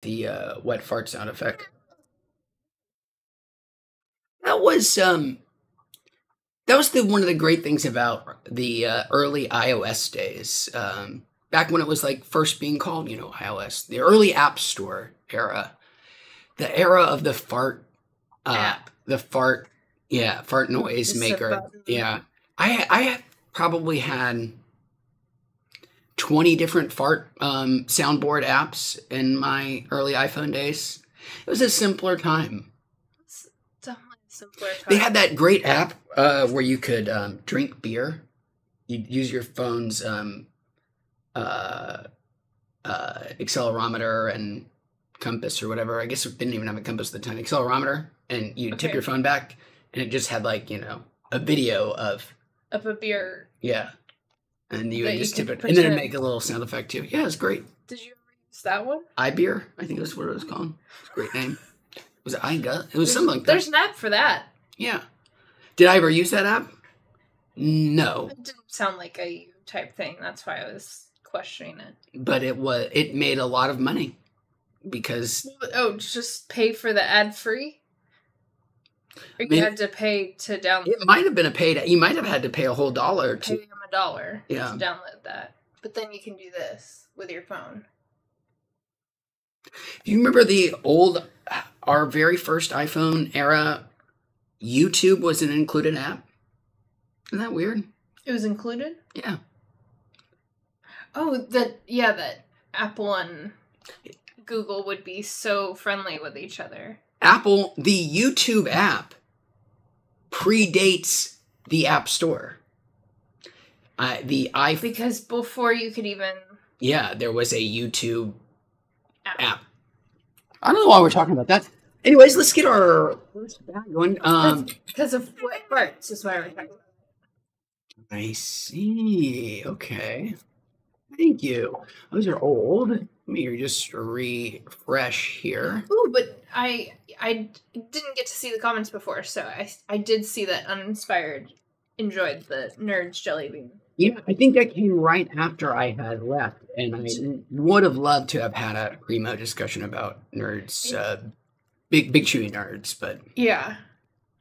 the wet fart sound effect. That was the one of the great things about the early iOS days. Back when it was like first being called, iOS, the early App Store era, the era of the fart App. the fart, yeah, fart noise Just a maker. button. Yeah, I probably had 20 different fart soundboard apps in my early iPhone days. It was a simpler time. It's definitely a simpler time. They had that great app where you could drink beer. You'd use your phone's accelerometer and compass or whatever. I guess it didn't even have a compass at the time. Accelerometer, and you tip Okay. your phone back, and it just had like a video of Of a beer. yeah, and you That would you just tip could it, and then it'd pretend. make a little sound effect too. Yeah, it's great. Did you ever use that one? iBeer, I think that's what it was called. It's a great name. Was it iGut? It was something like that. There's an app for that. Yeah. Did I ever use that app? No, It didn't sound like a you type thing. That's why I was questioning it. but it made a lot of money because Oh, just pay for the ad free? Or you Maybe- had to pay to download. it might have been a paid. You might have had to pay a whole dollar Pay to. them $1 Yeah. to download that. But then you can do this with your phone. Do you remember our very first iPhone era? YouTube was an included app. Isn't that weird? It was included? Yeah. Oh, that Apple and Google would be so friendly with each other. Apple, the YouTube app predates the App Store. The iPhone. Because before you could even Yeah, there was a YouTube app. app. I don't know why we're talking about that. Anyways, let's get our first bag going. Because of what parts is why we're talking about. I see. Okay. Thank you. Those are old. Let me just refresh here. Ooh, but I didn't get to see the comments before, so I did see that Uninspired enjoyed the Nerds Jelly Bean. Yeah, I think that came right after I had left, and I would have loved to have had a primo discussion about nerds, big chewy nerds, but Yeah.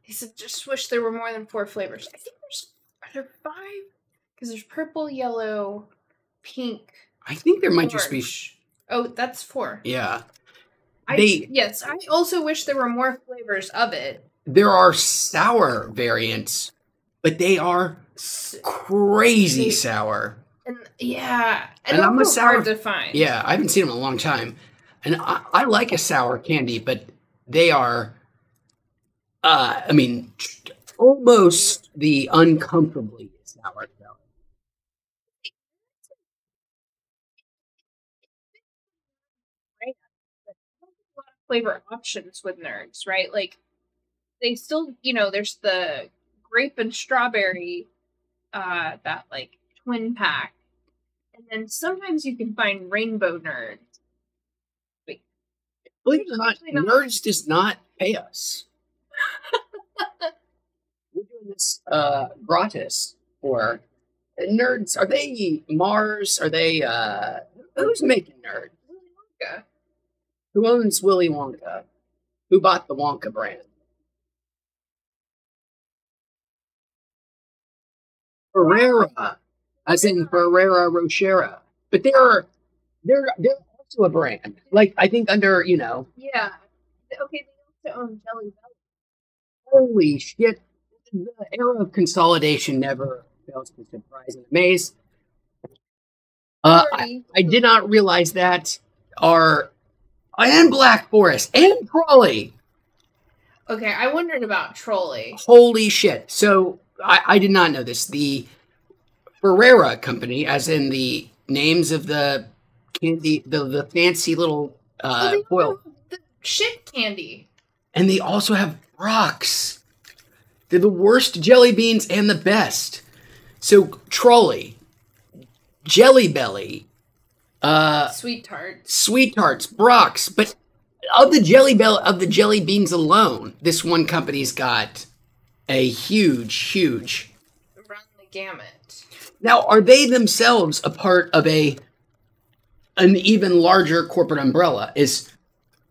He said, just wish there were more than 4 flavors. I think are there 5? Because there's purple, yellow, pink. I think there might just be. Orange. Oh, that's 4. Yeah, Yes, I also wish there were more flavors of it. there are sour variants, but they are crazy They- sour. And yeah, And I'm a also sour- hard to find. Yeah, I haven't seen them in a long time, and I like a sour candy, but they are, I mean, almost the uncomfortably sour. Right? But there's a lot of flavor options with Nerds, right? Like they still, there's the grape and strawberry, that like twin pack, and then sometimes you can find rainbow Nerds. Believe it or not, Actually not. Nerds does not pay us. We're doing this gratis for Nerds. Are they Mars? Are they who's making Nerds? Yeah. Who owns Willy Wonka? Who bought the Wonka brand? Ferrera, as in Ferrera Rochera. But they're also a brand. Like I think under Yeah. Okay, they also own Jelly Belly. holy shit, the era of consolidation never fails to surprise and amaze. I did not realize that and Black Forest and Trolley. Okay, I wondered about Trolley. Holy shit. So I did not know this. The Ferrera company, as in the names of the candy, the fancy little They foil. have the shit candy. And they also have rocks. They're the worst jelly beans and the best. So Trolley, Jelly Belly, Sweet tarts. Sweet Tarts, Brock's, but of the jelly beans alone, this one company's got a huge. Run the gamut. Now, are they themselves a part of an even larger corporate umbrella? Is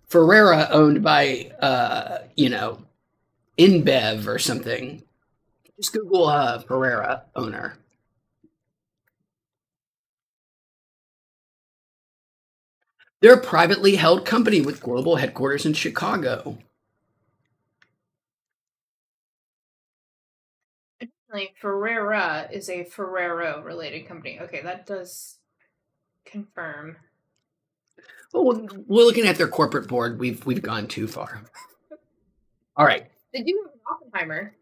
Ferrera owned by, InBev or something. Just Google Ferrera owner. They're a privately held company with global headquarters in Chicago. Like Ferrera is a Ferrero related company. Okay, that does confirm. Well, we're looking at their corporate board. We've gone too far. All right. They do have an Oppenheimer.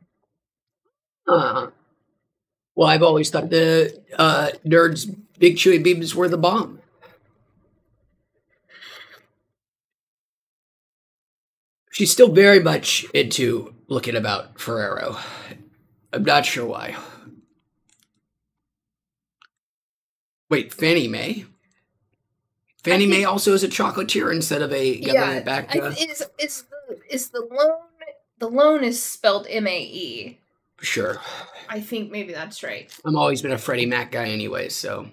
Well, I've always thought the nerds Big Chewy Beebs were the bomb. She's still very much into looking about Ferrero. I'm not sure why. Wait, Fannie Mae? Fannie Mae also is a chocolatier instead of a government-backed. Is the loan is spelled MAE? Sure. I think maybe that's right. I'm always been a Freddie Mac guy anyway, so.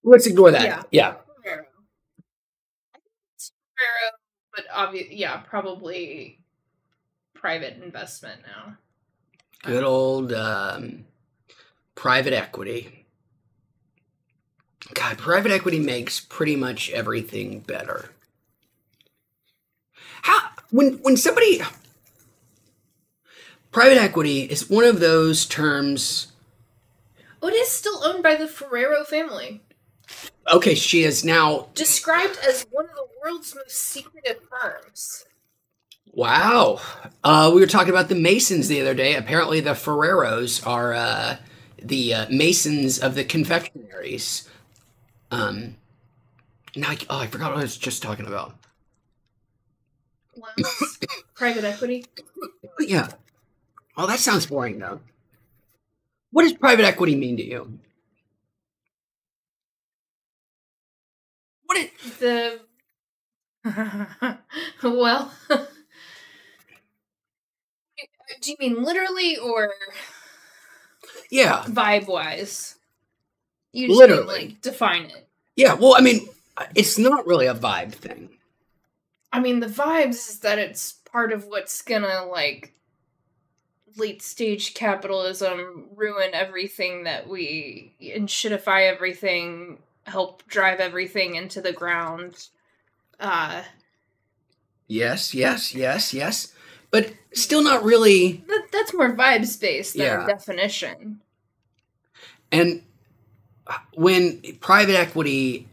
Let's ignore that. Yeah. Ferrero. I think it's Ferrero, but probably private investment now. Good old private equity. God, private equity makes pretty much everything better. When somebody private equity is one of those terms. Oh, it is still owned by the Ferrero family. Okay, she is now described as one of the world's most secretive firms. Wow. We were talking about the Masons the other day. Apparently the Ferreros are the Masons of the confectionaries. I forgot what I was just talking about. Private equity? Yeah. Oh, that sounds boring, though. What does private equity mean to you? Well, do you mean literally or vibe-wise? You just literally define it. Yeah, well, I mean, it's not really a vibe thing. I mean, the vibes is that it's part of what's gonna, late-stage capitalism ruin everything that and shitify everything, help drive everything into the ground. Yes. But still not really. That's more vibes-based than a definition. And when private equity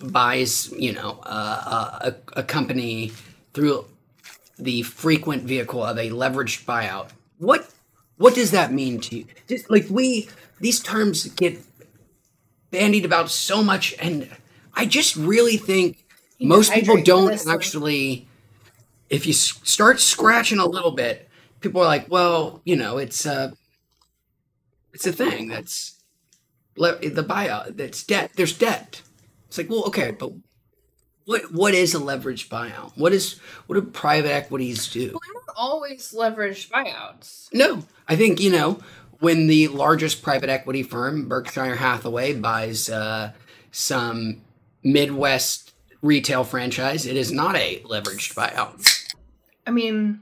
buys, a company through the frequent vehicle of a leveraged buyout, what does that mean to you? Just these terms get bandied about so much, and I just really think most people don't actually. If you start scratching a little bit, people are like, "Well, it's a thing. That's the buyout. That's debt. There's debt." It's like, well, okay, but what is a leveraged buyout? What do private equities do? Well, they're not always leveraged buyouts. No, I think when the largest private equity firm, Berkshire Hathaway, buys some Midwest retail franchise, it is not a leveraged buyout. I mean,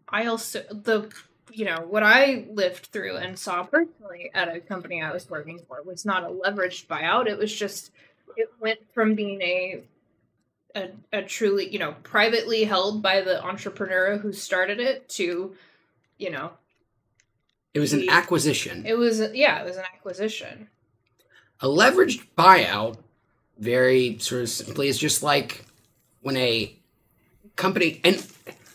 what I lived through and saw personally at a company I was working for was not a leveraged buyout. It was just, it went from being a truly, privately held by the entrepreneur who started it to, it was an acquisition. It was an acquisition. A leveraged buyout, very sort of simply, is just like when a company, and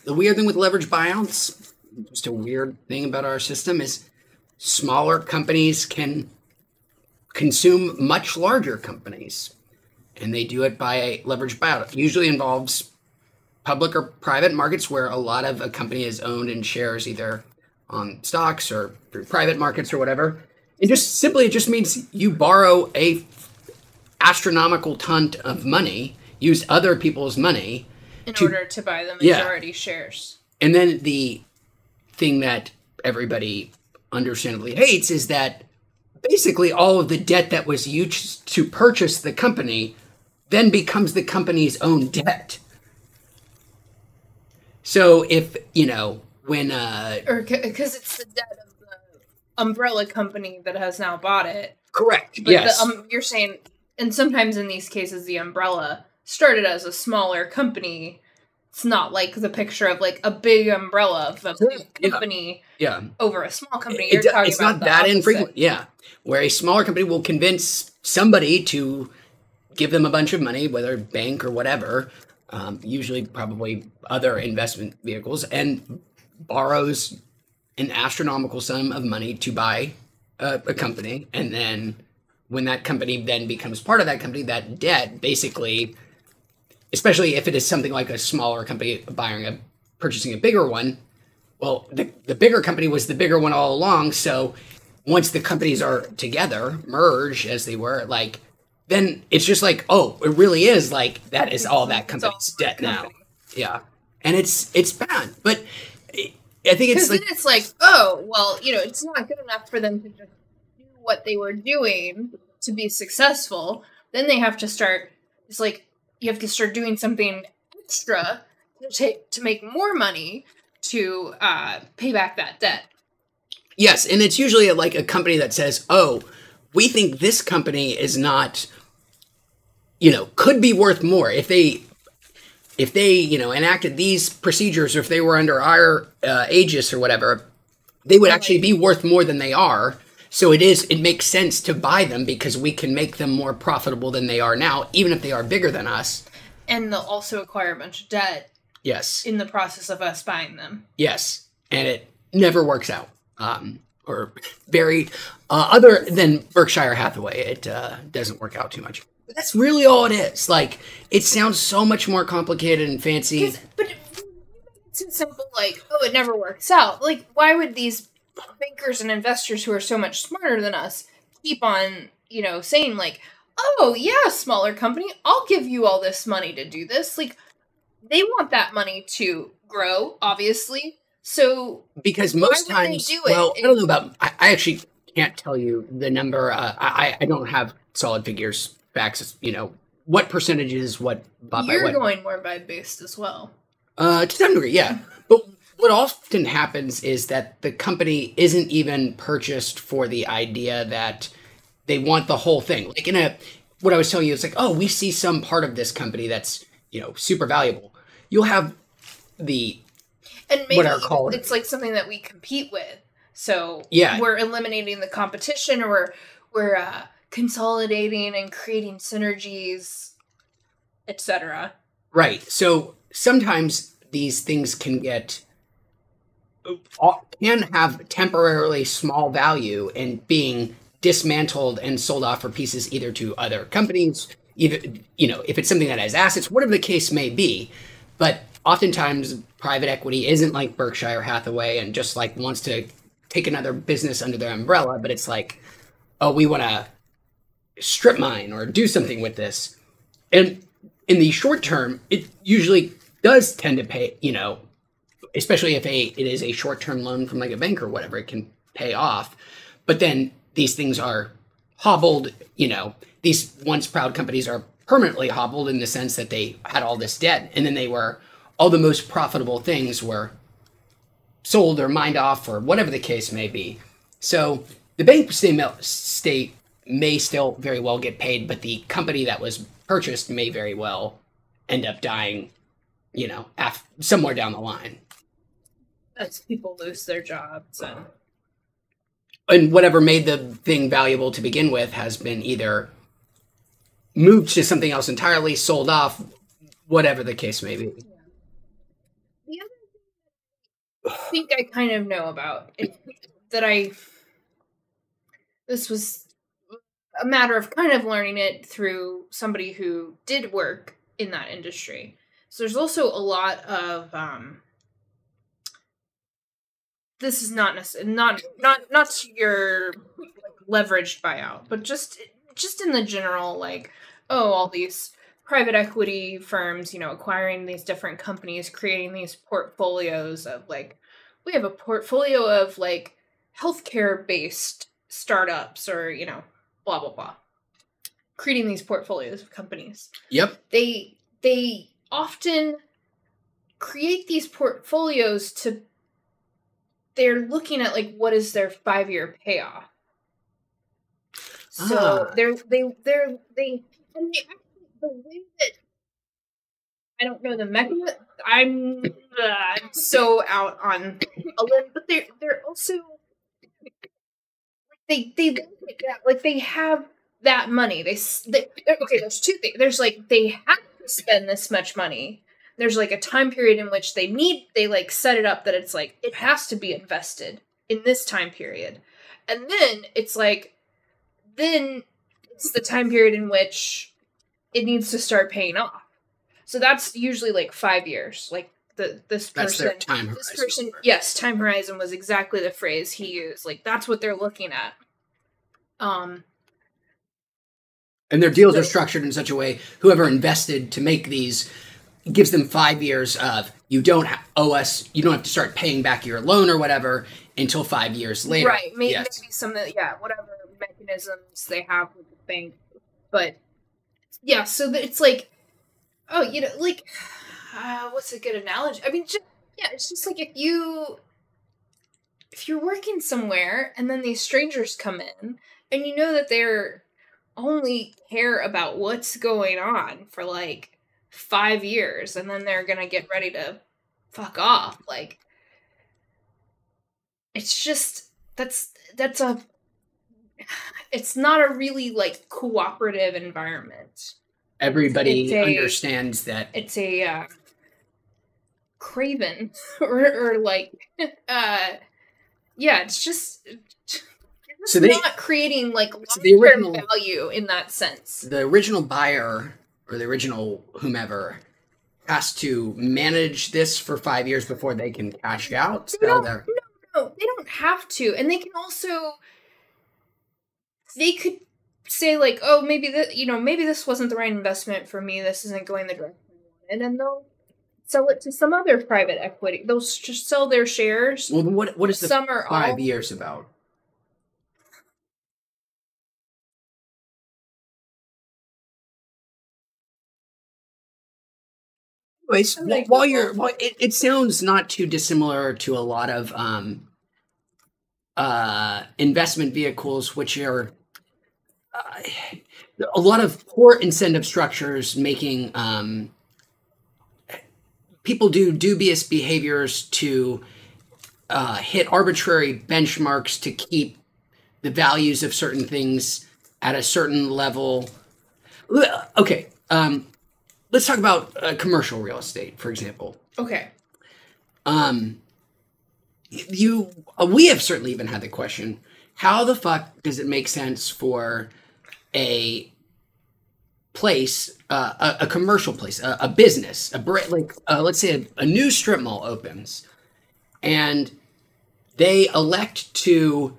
the weird thing with leveraged buyouts, just a weird thing about our system, is smaller companies can consume much larger companies, and they do it by a leveraged buyout. It usually involves public or private markets where a lot of a company is owned in shares, either on stocks or through private markets or whatever. It just means you borrow a astronomical ton of money, use other people's money in order to buy the majority shares. And then the thing that everybody understandably hates is that basically all of the debt that was used to purchase the company then becomes the company's own debt. So if, when Or because it's the debt of the umbrella company that has now bought it. correct, But yes. you're saying, and sometimes in these cases, the umbrella started as a smaller company. It's not like the picture of like a big umbrella of a big company over a small company. You're talking it's about not the that opposite. infrequent. Yeah. Where a smaller company will convince somebody to give them a bunch of money, whether bank or whatever, usually probably other investment vehicles, and borrows an astronomical sum of money to buy a company. And then when that company then becomes part of that company, that debt basically, especially if it is something like a smaller company purchasing a bigger one, well, the bigger company was the bigger one all along. So once the companies are together, merge as they were, like, then it's just like, oh, it really is like that is all that company's debt now. Yeah. And it's bad. But I think it's like, then it's like, oh, well, it's not good enough for them to just do what they were doing to be successful. Then they have to start, it's like, you have to start doing something extra to make more money to pay back that debt. yes. And it's usually like a company that says, oh, we think this company is not, could be worth more if they enacted these procedures, or if they were under our aegis or whatever, they would actually be worth more than they are. So it makes sense to buy them because we can make them more profitable than they are now, even if they are bigger than us. And they'll also acquire a bunch of debt. Yes. In the process of us buying them. Yes. And it never works out. Or very, other than Berkshire Hathaway, it doesn't work out too much. But that's really all it is. Like, it sounds so much more complicated and fancy. But it's so simple, like, oh, it never works out. Like, why would these bankers and investors who are so much smarter than us keep on, saying, like, oh, yeah, smaller company, I'll give you all this money to do this. Like, they want that money to grow, obviously. So, because most times, well, I don't know about, I actually can't tell you the number. I don't have solid figures, facts, what percentages, what. You're going more by based as well. To some degree, yeah. But what often happens is that the company isn't even purchased for the idea that they want the whole thing. Like what I was telling you, it's like, oh, we see some part of this company that's, super valuable. You'll have and maybe it's like something that we compete with. So we're eliminating the competition, or we're consolidating and creating synergies, etc. Right. So sometimes these things can have temporarily small value and being dismantled and sold off for pieces either to other companies, even, if it's something that has assets, whatever the case may be. But oftentimes private equity isn't like Berkshire Hathaway and just like wants to take another business under their umbrella, but it's like, oh, we want to strip mine or do something with this. And in the short term, it usually does tend to pay, especially if it is a short-term loan from like a bank or whatever, it can pay off. But then these things are hobbled, these once proud companies are permanently hobbled in the sense that they had all this debt, and then all the most profitable things were sold or mined off or whatever the case may be. So the bank state may still very well get paid, but the company that was purchased may very well end up dying, somewhere down the line. As people lose their jobs. And whatever made the thing valuable to begin with has been either moved to something else entirely, sold off, whatever the case may be. Yeah. The other thing I think I kind of know about is that this was a matter of kind of learning it through somebody who did work in that industry. So there's also a lot of this is not necessarily not your leveraged buyout, but just in the general, like, oh, all these private equity firms, acquiring these different companies, creating these portfolios of, like, we have a portfolio of, like, healthcare based startups or, blah, blah, blah, creating these portfolios of companies. Yep. They often create these portfolios they're looking at like what is their 5-year payoff. So they the way that I don't know the mechanism. I'm so out on a limb, but they're also they look at that like they have that money. They okay. There's two things. There's like they have to spend this much money. There's like a time period in which they like set it up that it's like it has to be invested in this time period, and then it's like then it's the time period in which it needs to start paying off. So that's usually like 5 years. Like this person, that's their time horizon. This person, yes, time horizon was exactly the phrase he used. Like that's what they're looking at. And their deals are structured in such a way, whoever invested to make these gives them 5 years of, you don't owe us, you don't have to start paying back your loan or whatever until 5 years later. Right. Maybe some of whatever mechanisms they have with the bank. But yeah, so it's like, oh, like, what's a good analogy? I mean, it's just like if you're working somewhere and then these strangers come in and you know that they're only care about what's going on for like 5 years and then they're gonna get ready to fuck off. Like, it's just it's not a really like cooperative environment. Everybody understands that it's a craven or like it's just so not creating like long-term value in that sense. The original buyer or the original whomever has to manage this for 5 years before they can cash out. No, they don't have to. And they can also, they could say like, oh, maybe maybe this wasn't the right investment for me. This isn't going the direction I wanted. And then they'll sell it to some other private equity. They'll just sell their shares. Well, what is the 5 years about? Anyways, it sounds not too dissimilar to a lot of investment vehicles, which are a lot of poor incentive structures, making people do dubious behaviors to hit arbitrary benchmarks to keep the values of certain things at a certain level. Okay. Let's talk about commercial real estate, for example. Okay. We have certainly even had the question: how the fuck does it make sense for a place, a commercial place, a business, let's say a new strip mall opens, and they elect to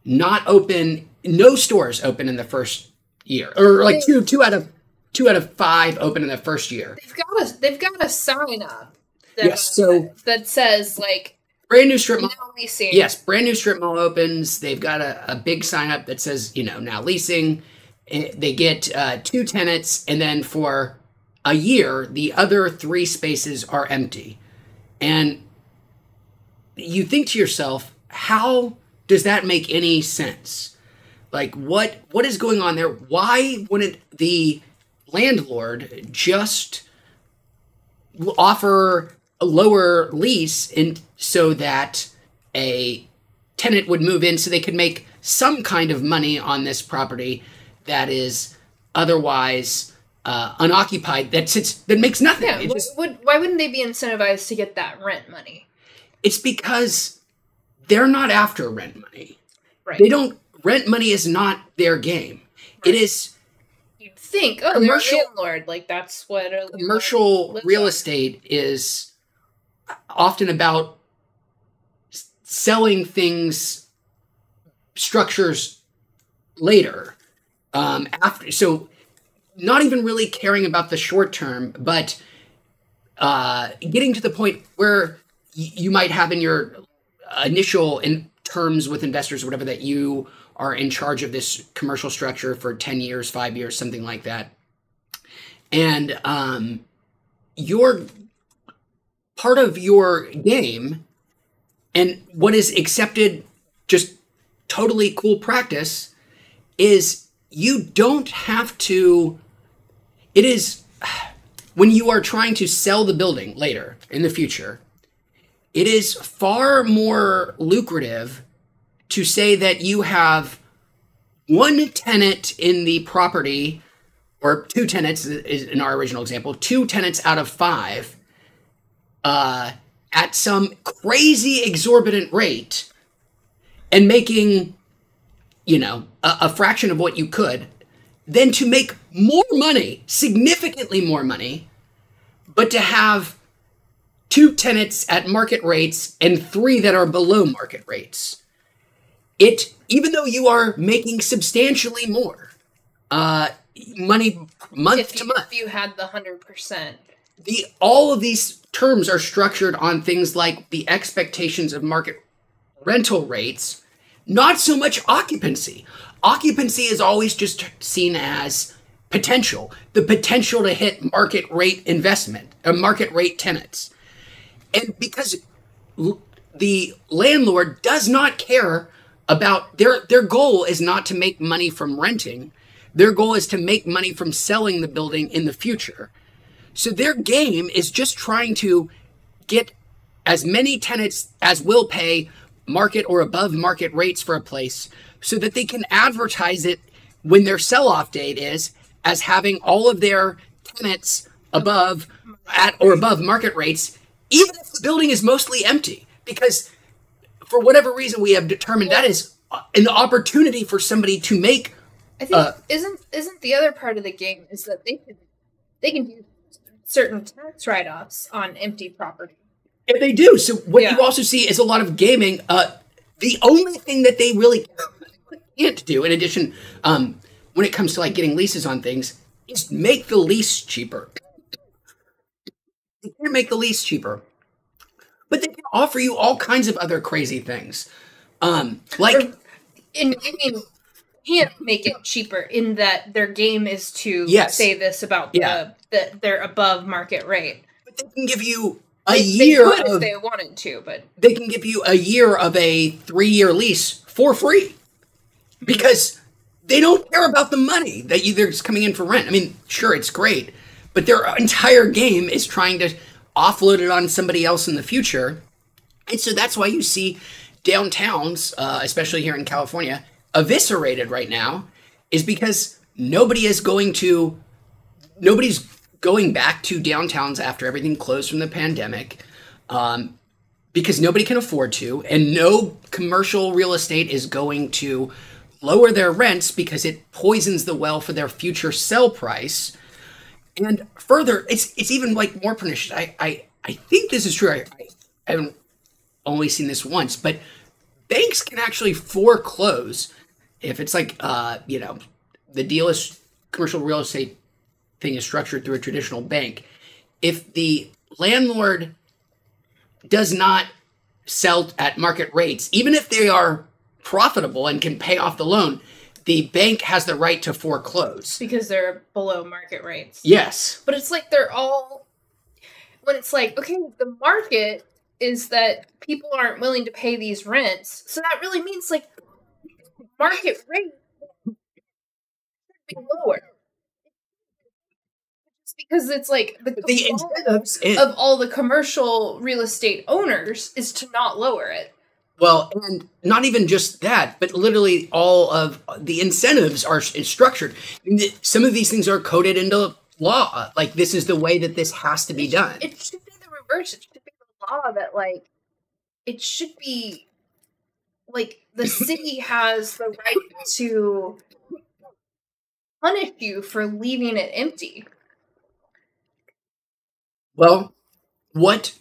not open, no stores open in the first year, or like two out of 5 open in the first year. They've got a sign up that says like brand new strip mall. Now leasing. Yes, brand new strip mall opens. They've got a big sign up that says, now leasing. They get 2 tenants, and then for a year, the other 3 spaces are empty. And you think to yourself, how does that make any sense? Like, what is going on there? Why wouldn't the landlord just offer a lower lease so that a tenant would move in so they could make some kind of money on this property that is otherwise unoccupied, that makes nothing? Yeah, why wouldn't they be incentivized to get that rent money? It's because they're not after rent money. Right. Rent money is not their game. Right. It is. You'd think, they're a landlord, like that's what a commercial real estate is often about selling things, structures later, after. So not even really caring about the short term, but getting to the point where you might have in your initial terms with investors or whatever that you are in charge of this commercial structure for 10 years, 5 years, something like that. And your part of your game and what is accepted, just totally cool practice, is you don't have to, it is, when you are trying to sell the building later in the future, it is far more lucrative to say that you have one tenant in the property, or two tenants is in our original example, two tenants out of five, at some crazy exorbitant rate, and making, a fraction of what you could, than to make more money, significantly more money, but to have two tenants at market rates and three that are below market rates. Even though you are making substantially more money month to month. If you had the 100%. All of these terms are structured on things like the expectations of market rental rates, not so much occupancy. Occupancy is always just seen as potential, the potential to hit market rate investment, or market rate tenants. And because the landlord does not care about, their goal is not to make money from renting. Their goal is to make money from selling the building in the future. So their game is just trying to get as many tenants as will pay market or above market rates for a place, so that they can advertise it when their sell-off date is as having all of their tenants above at or above market rates, even if the building is mostly empty. Because for whatever reason we have determined that is an opportunity for somebody to make. I think isn't the other part of the game is that they can do certain tax write-offs on empty property. If they do. So what you also see is a lot of gaming. The only thing that they really can't do, in addition, when it comes to like getting leases on things, is make the lease cheaper. They can't make the lease cheaper, but they can offer you all kinds of other crazy things. Can't make it cheaper in that their game is to say this about their above market rate. But they can give you a year they could if they wanted to, but they can give you a year of a 3-year lease for free because they don't care about the money that there's coming in for rent. I mean, sure, it's great, but their entire game is trying to offload it on somebody else in the future. And so that's why you see downtowns, especially here in California, eviscerated right now, is because nobody's going back to downtowns after everything closed from the pandemic, because nobody can afford to, and no commercial real estate is going to lower their rents because it poisons the well for their future sell price. And further, it's even like more pernicious. I think this is true. I haven't only seen this once, but banks can actually foreclose if it's like the deal is commercial real estate thing is structured through a traditional bank. If the landlord does not sell at market rates, even if they are profitable and can pay off the loan, the bank has the right to foreclose. Because they're below market rates. Yes. But it's like when it's like, okay, the market is that people aren't willing to pay these rents. So that really means like market rate should be lower. Because it's like the incentives of all the commercial real estate owners is to not lower it. Well, and not even just that, but literally all of the incentives are structured. Some of these things are coded into law. Like, this is the way that this has to be done. It should be the reverse. It should be the law that, like, it should be, like, the city has the right to punish you for leaving it empty. Well, what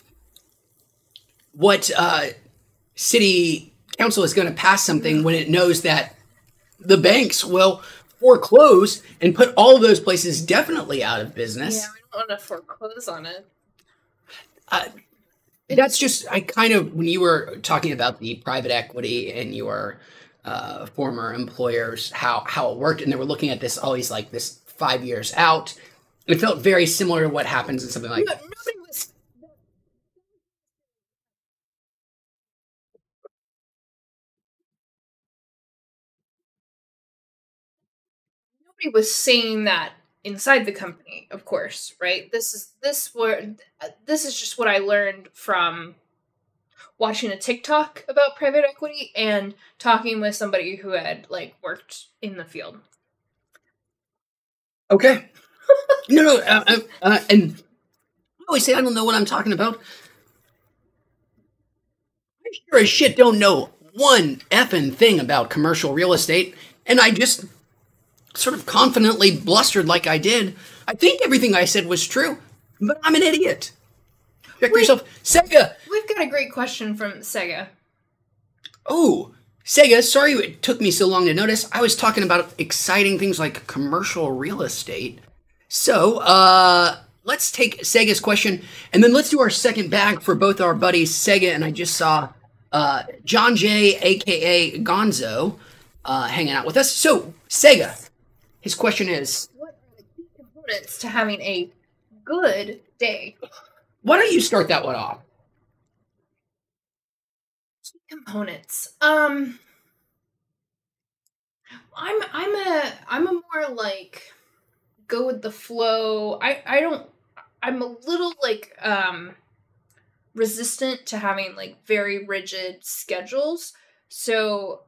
city council is going to pass something when it knows that the banks will foreclose and put all of those places definitely out of business? Yeah, we don't want to foreclose on it. That's just, I kind of, when you were talking about the private equity and your former employers, how it worked, and they were looking at this always like this 5 years out, it felt very similar to what happens in something like nobody was saying that inside the company, of course, right? This is just what I learned from watching a TikTok about private equity and talking with somebody who had like worked in the field. Okay. No, and I always say I don't know what I'm talking about. I sure as shit don't know one effing thing about commercial real estate, and I just sort of confidently blustered like I did. I think everything I said was true, but I'm an idiot. Check yourself. Sega! We've got a great question from Sega. Oh, Sega, sorry it took me so long to notice. I was talking about exciting things like commercial real estate. So, let's take Sega's question, and then let's do our second bag for both our buddies Sega, and I just saw John J, aka Gonzo, hanging out with us. So, Sega, his question is, what are the key components to having a good day? Why don't you start that one off? Key components. I'm a more like go with the flow. I'm a little like resistant to having like very rigid schedules. So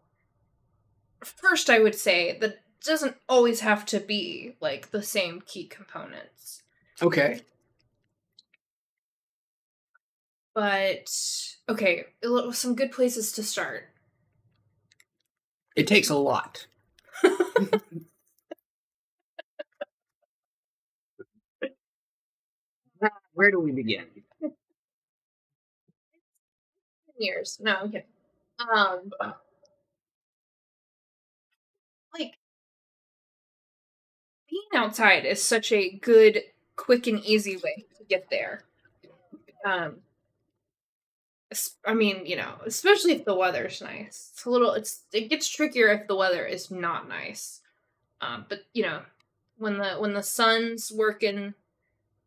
first I would say that it doesn't always have to be like the same key components. Okay. But okay, some good places to start. It takes a lot. Where do we begin? Years. No, I'm kidding. Like being outside is such a good, quick, and easy way to get there. I mean, you know, especially if the weather's nice. It gets trickier if the weather is not nice. But you know, when the sun's working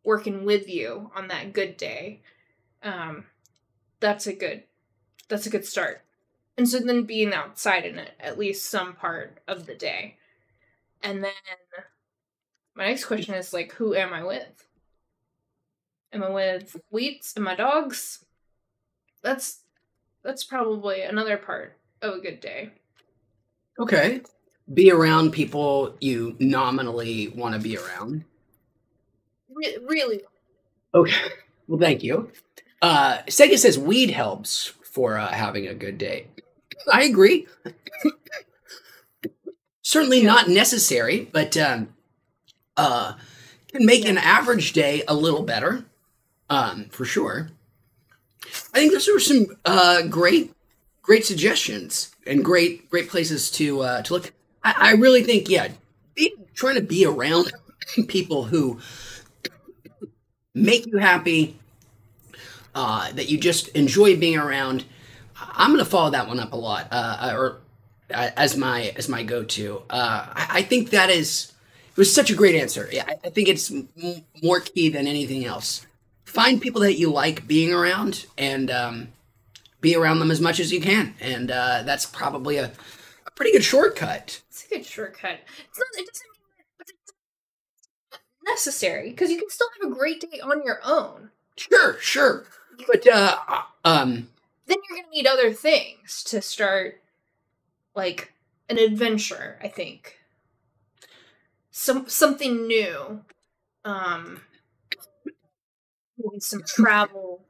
with you on that good day, that's a good start. And so then being outside in it at least some part of the day. And then my next question is like, who am I with? Am I with Wheats and my dogs? That's probably another part of a good day. Okay. Be around people you nominally want to be around. Really. Okay. Well, thank you. Sega says weed helps for having a good day. I agree. Certainly not necessary, but can make an average day a little better, for sure. I think those are some great suggestions and great places to look. I really think, trying to be around people who make you happy, that you just enjoy being around. I'm going to follow that one up a lot, or as my go-to. I think it was such a great answer. I think it's more key than anything else. Find people that you like being around and be around them as much as you can. And that's probably a pretty good shortcut. It's a good shortcut. It doesn't mean that it's necessary, because you can still have a great day on your own. Sure. But then you're gonna need other things to start, like an adventure. I think something new. Maybe some travel,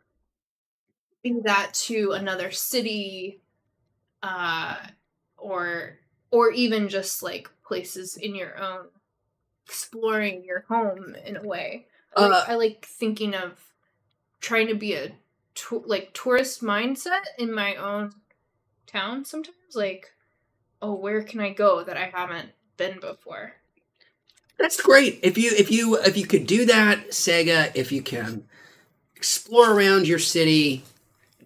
maybe that to another city, or even just like places in your own, exploring your home in a way. I like thinking of trying to be a tourist mindset in my own town sometimes. Like, oh, where can I go that I haven't been before? That's great. If you could do that, Sega, if you can explore around your city,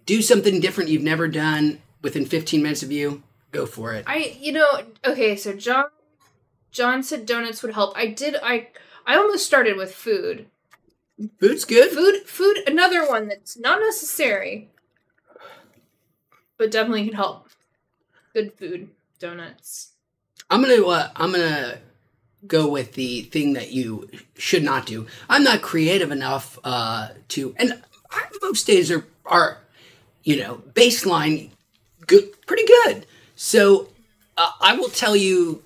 do something different you've never done within 15 minutes of you, go for it. Okay, so John said donuts would help. I almost started with food. Food's good. Food, another one that's not necessary, but definitely can help. Good food, donuts. I'm gonna go with the thing that you should not do. I'm not creative enough most days are baseline good, pretty good. So I will tell you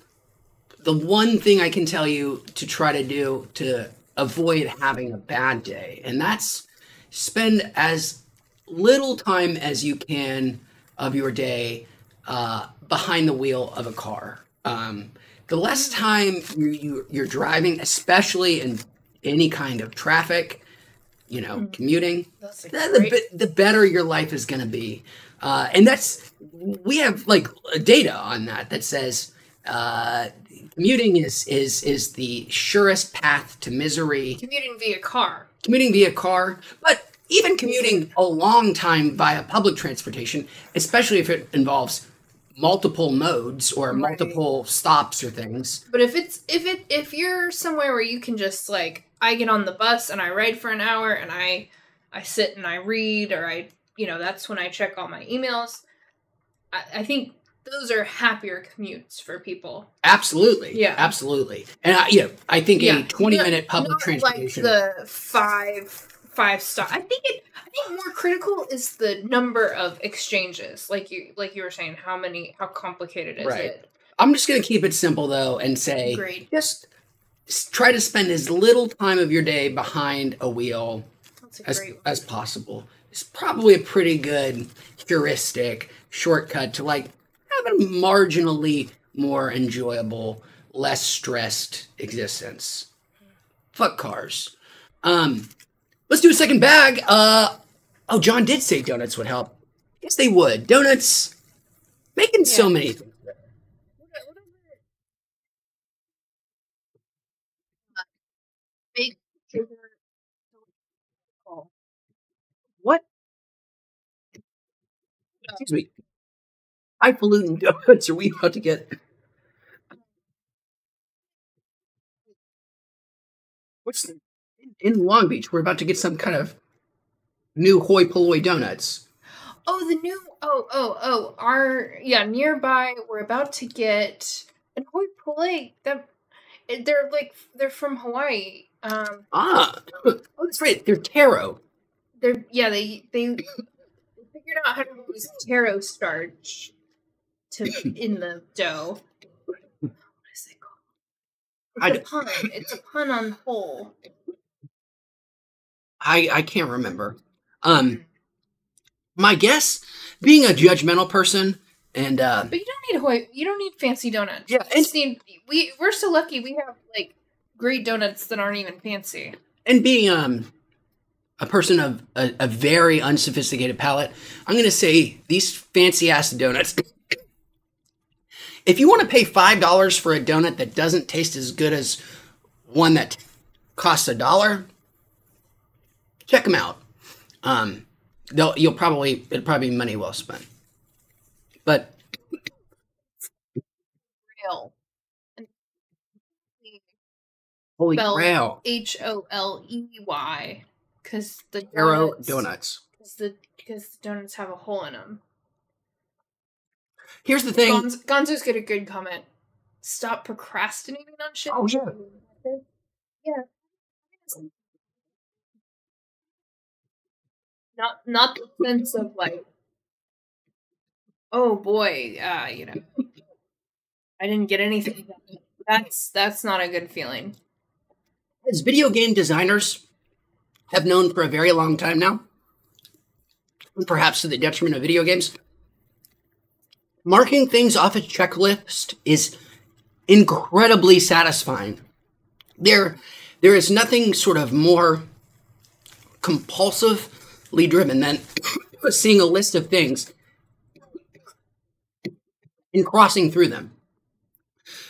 the one thing I can tell you to try to do to avoid having a bad day, and that's spend as little time as you can of your day behind the wheel of a car. The less time you're driving, especially in any kind of traffic, commuting, the better your life is going to be. And we have like data on that says commuting is the surest path to misery. Commuting via car, but even commuting a long time via public transportation, especially if it involves multiple modes or multiple stops or things. But if you're somewhere where you can just like, I get on the bus and I ride for an hour and I sit and I read, or that's when I check all my emails. I think those are happier commutes for people. Absolutely. Yeah. Absolutely. And I think a 20-minute public transportation. Like the five stop. I think more critical is the number of exchanges. Like you were saying, how complicated is it? I'm just going to keep it simple though and say, just try to spend as little time of your day behind a wheel as possible. It's probably a pretty good heuristic shortcut to like have a marginally more enjoyable, less stressed existence. Fuck cars. Let's do a second bag. John did say donuts would help. Yes, they would. Donuts, making so many things. Big sugar. What? Excuse me. Highfalutin donuts are we about to get? In Long Beach, we're about to get some kind of new hoi polloi donuts. Oh, the new nearby we're about to get an hoi polloi. They're from Hawaii. That's right. They're taro. They figured out how to use taro starch in the dough. What is it called? It's a pun on whole. I can't remember. My guess, being a judgmental person, and but you don't need fancy donuts. Yeah, we're so lucky we have like great donuts that aren't even fancy. And being a person of a very unsophisticated palate, I'm going to say these fancy ass donuts. If you want to pay $5 for a donut that doesn't taste as good as one that costs $1, check them out. It'll probably be money well spent. But Real. Holy Grail. HOLEY. Because the donuts. Because the donuts have a hole in them. Here's the thing. Gonzo's got a good comment. Stop procrastinating on shit. Oh, yeah. Yeah. Not the sense of like, oh boy, I didn't get anything. That's not a good feeling. As video game designers have known for a very long time now, and perhaps to the detriment of video games, marking things off a checklist is incredibly satisfying. There is nothing sort of more compulsively driven than seeing a list of things and crossing through them.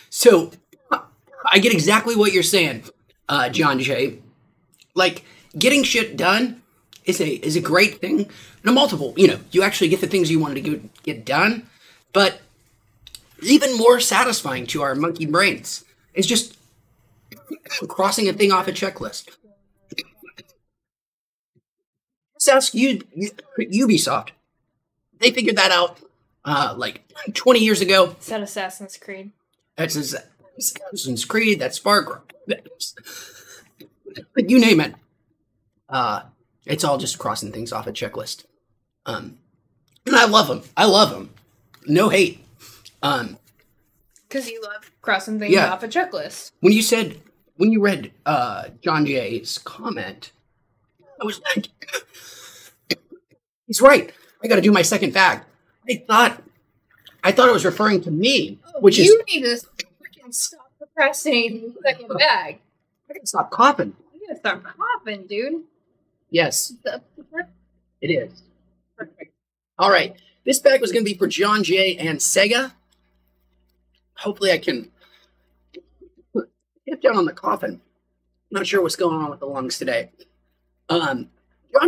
So I get exactly what you're saying, John Jay. Like, getting shit done is a great thing. No, multiple, you actually get the things you wanted to get done, but even more satisfying to our monkey brains is just crossing a thing off a checklist. Let's ask Ubisoft. They figured that out like 20 years ago. Is that Assassin's Creed? That's Assassin's Creed. That's Far Cry. But you name it. It's all just crossing things off a checklist. And I love them. I love them. No hate. Because you love crossing things off a checklist. When you read John Jay's comment, I was like, he's right. I got to do my second bag. I thought it was referring to me, which you need to freaking stop procrastinating the second bag. I gotta stop coughing. You gotta stop coughing, dude. Yes, it is. Perfect. All right, this bag was going to be for John Jay and Sega. Hopefully, I can get down on the coffin. Not sure what's going on with the lungs today. John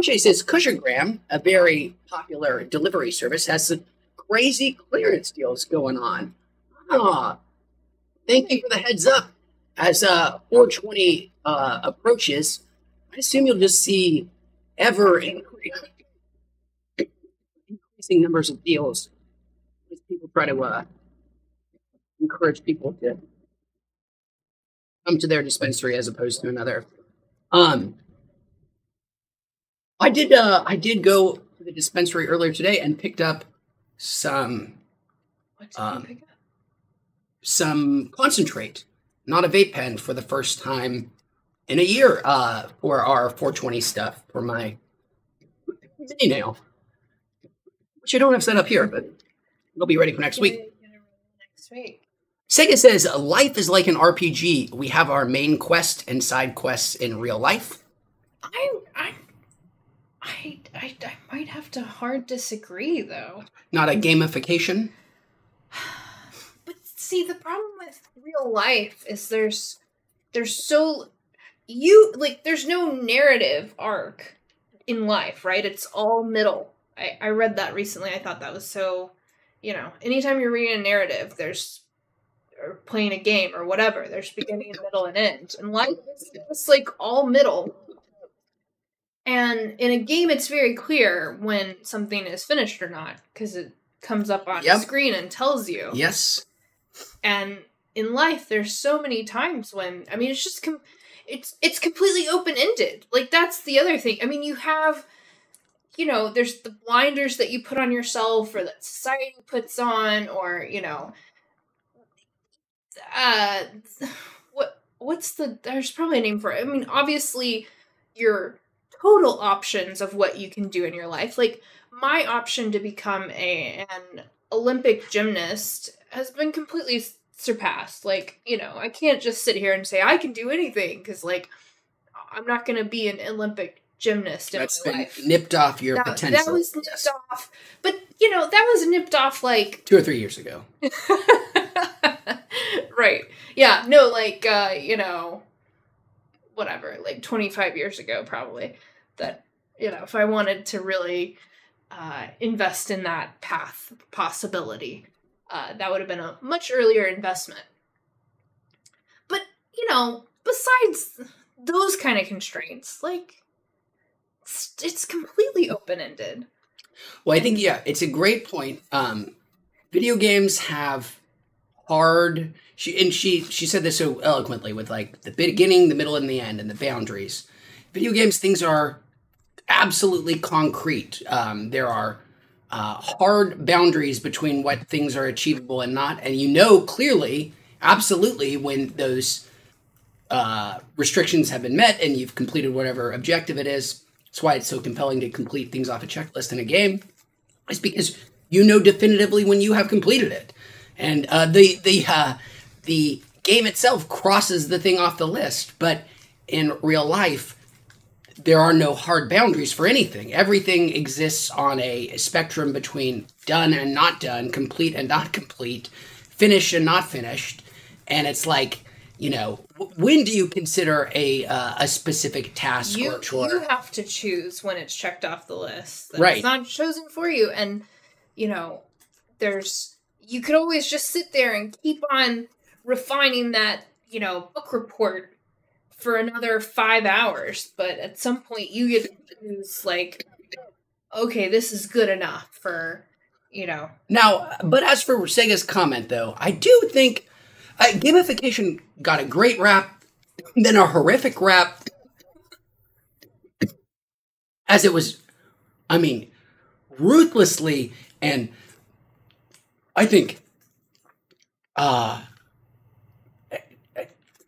Jay says Cushigram, a very popular delivery service, has some crazy clearance deals going on. Thank you for the heads up. As 420 approaches, I assume you'll just see ever increasing numbers of deals as people try to encourage people to come to their dispensary as opposed to another. I did go to the dispensary earlier today and picked up some concentrate, not a vape pen, for the first time in a year for our 420 stuff for my mini nail, which I don't have set up here, but it'll be ready for next week. Sega says life is like an RPG. We have our main quest and side quests in real life. I might have to hard disagree, though. Not a gamification. But see, the problem with real life is there's no narrative arc in life, right? It's all middle. I read that recently. I thought that was so, anytime you're reading a narrative, or playing a game or whatever, there's beginning, middle, and end. And life is just like all middle. And in a game, it's very clear when something is finished or not, because it comes up on the screen and tells you. Yes. And in life, there's so many times when, it's just, it's completely open-ended. Like, that's the other thing. You have, there's the blinders that you put on yourself or that society puts on, or, there's probably a name for it. Obviously, your total options of what you can do in your life. Like, my option to become an Olympic gymnast has been completely surpassed. Like, I can't just sit here and say I can do anything, because, like, I'm not going to be an Olympic gymnast in my life. Nipped off your potential. That was nipped off. But, that was nipped off, like... 2 or 3 years ago. Right. Yeah, no, like, whatever, like 25 years ago, probably, that, if I wanted to really invest in that path possibility, that would have been a much earlier investment. But, besides those kind of constraints, like, it's completely open-ended. Well, I think, it's a great point. Video games have hard... She said this so eloquently with, like, the beginning, the middle, and the end, and the boundaries. Video games, things are absolutely concrete. There are hard boundaries between what things are achievable and not, and clearly, absolutely, when those restrictions have been met and you've completed whatever objective it is. That's why it's so compelling to complete things off a checklist in a game. It's because definitively when you have completed it. And the game itself crosses the thing off the list, but in real life, there are no hard boundaries for anything. Everything exists on a spectrum between done and not done, complete and not complete, finished and not finished. And it's like, you know, when do you consider a specific task or chore? You have to choose when it's checked off the list. Right. It's not chosen for you. And, you know, you could always just sit there and keep on refining that, you know, book report for another 5 hours. But at some point you get to choose, like, okay, this is good enough for, you know. Now, but as for Sega's comment, though, I do think gamification got a great rap, then a horrific rap, as it was, I mean, ruthlessly, and I think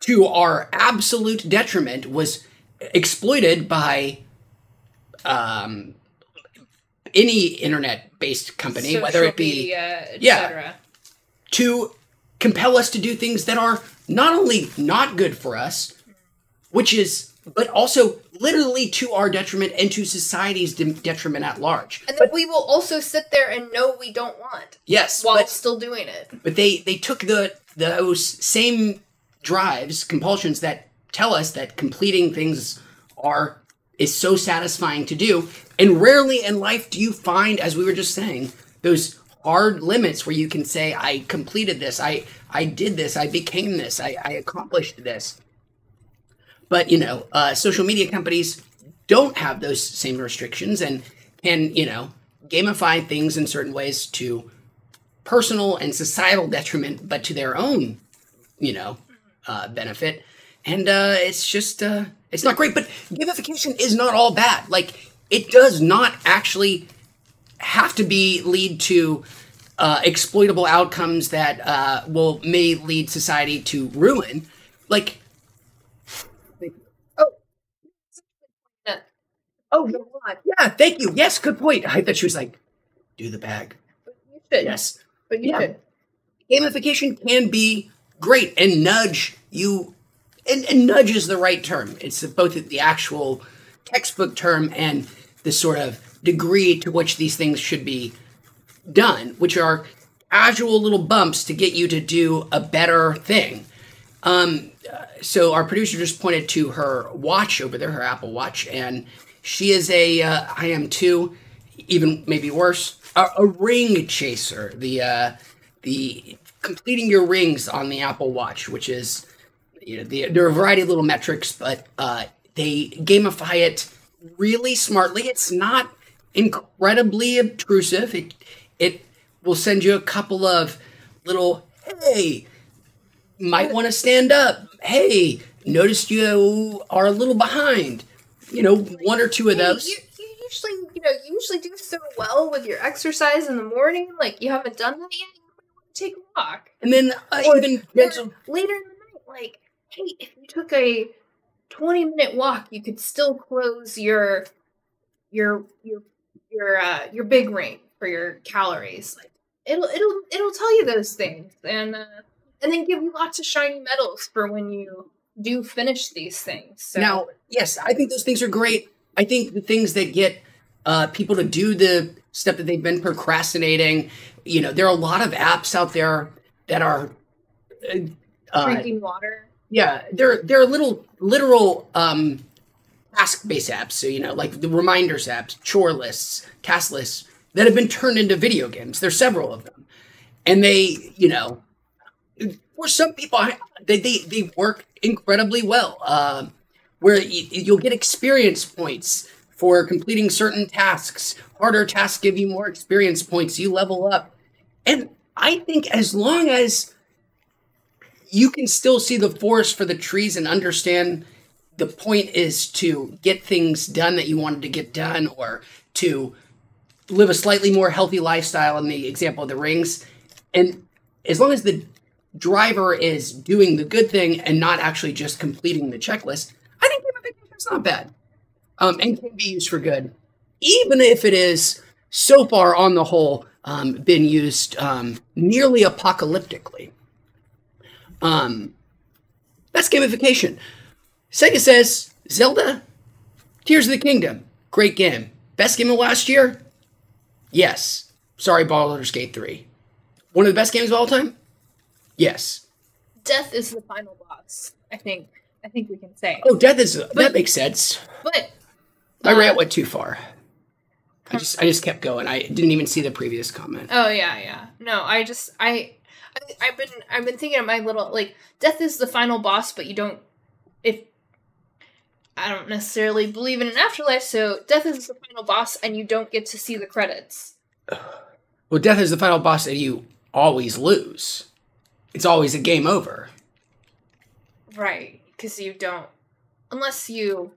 to our absolute detriment, was exploited by any internet-based company, Social whether it be media, etc. to compel us to do things that are not only not good for us, but also literally to our detriment and to society's detriment at large. And then we will also sit there and know we don't want. Yes, while still doing it. But they took those same drives, compulsions that tell us that completing things is so satisfying to do. And rarely in life do you find, as we were just saying, those hard limits where you can say, I completed this, I did this, I became this, I accomplished this. But, you know, social media companies don't have those same restrictions and can, you know, gamify things in certain ways to personal and societal detriment, but to their own, you know, benefit. And it's just, it's not great. But gamification is not all bad. Like, it does not actually have to lead to exploitable outcomes that may lead society to ruin. Like, oh, yeah, thank you. Yes, good point. I thought she was like, do the bag. But you should. Yes. But you should. Gamification can be great and nudge you, and nudge is the right term. It's both the actual textbook term and the sort of degree to which these things should be done, which are casual little bumps to get you to do a better thing. So our producer just pointed to her watch over there, her Apple Watch, and she is I am too, even maybe worse, a ring chaser. The completing your rings on the Apple Watch, which is, you know, there are a variety of little metrics, but they gamify it really smartly. It's not incredibly obtrusive. It will send you a couple of little, hey, might want to stand up. Hey, noticed you are a little behind. You know, one or two of those. You usually do so well with your exercise in the morning. Like, you haven't done that yet. You want to take a walk. And then or later in the night, like, hey, if you took a 20-minute walk, you could still close your big ring for your calories. Like, it'll tell you those things, and then give you lots of shiny medals for when you do finish these things. So. Now, yes, I think those things are great. I think the things that get people to do the stuff that they've been procrastinating, you know, there are a lot of apps out there that are drinking water. Yeah, they're little literal task-based apps. So, you know, like the reminders apps, chore lists, task lists that have been turned into video games. There's several of them, and they, you know, for some people, they work incredibly well. Where you'll get experience points for completing certain tasks. Harder tasks give you more experience points. You level up. And I think as long as you can still see the forest for the trees and understand the point is to get things done that you wanted to get done, or to live a slightly more healthy lifestyle in the example of the rings. And as long as the driver is doing the good thing and not actually just completing the checklist, I think it's not bad, and can be used for good, even if it is so far on the whole been used nearly apocalyptically. That's gamification. Sega says Zelda, Tears of the Kingdom, great game. Best game of last year? Yes. Sorry, Baldur's Gate 3. One of the best games of all time? Yes. death is the final boss. I think we can say. Oh, that makes sense. But My rant went too far. I just kept going. I didn't even see the previous comment. Oh yeah. No, I've been thinking of my little, like, death is the final boss, but I don't necessarily believe in an afterlife, so death is the final boss and you don't get to see the credits. Well, death is the final boss and you always lose. It's always a game over. Right, because you don't, unless you,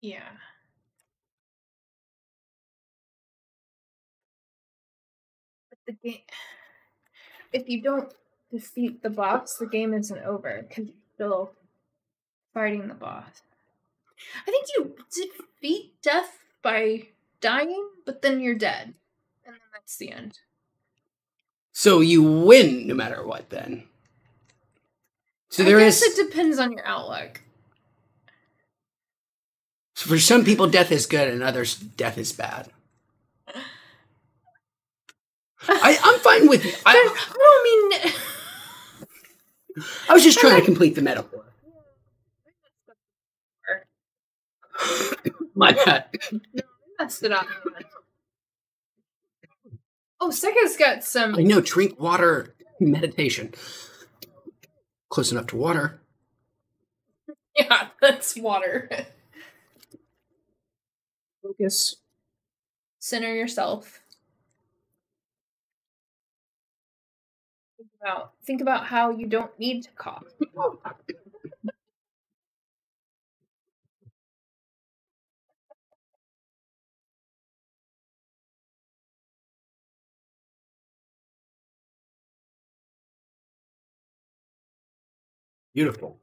yeah. But the game, if you don't defeat the boss, the game isn't over, because you're still fighting the boss. I think you defeat death by dying, but then you're dead. And then that's the end. So you win no matter what, then. So I guess it depends on your outlook. So for some people, death is good, and others, death is bad. I'm fine with you. I don't mean... I was just trying to complete the metaphor. My bad. No, I messed it up. Oh, Seka's got some... I know, drink water, meditation. Close enough to water. Yeah, that's water. Focus. Center yourself. Think about how you don't need to cough. Beautiful.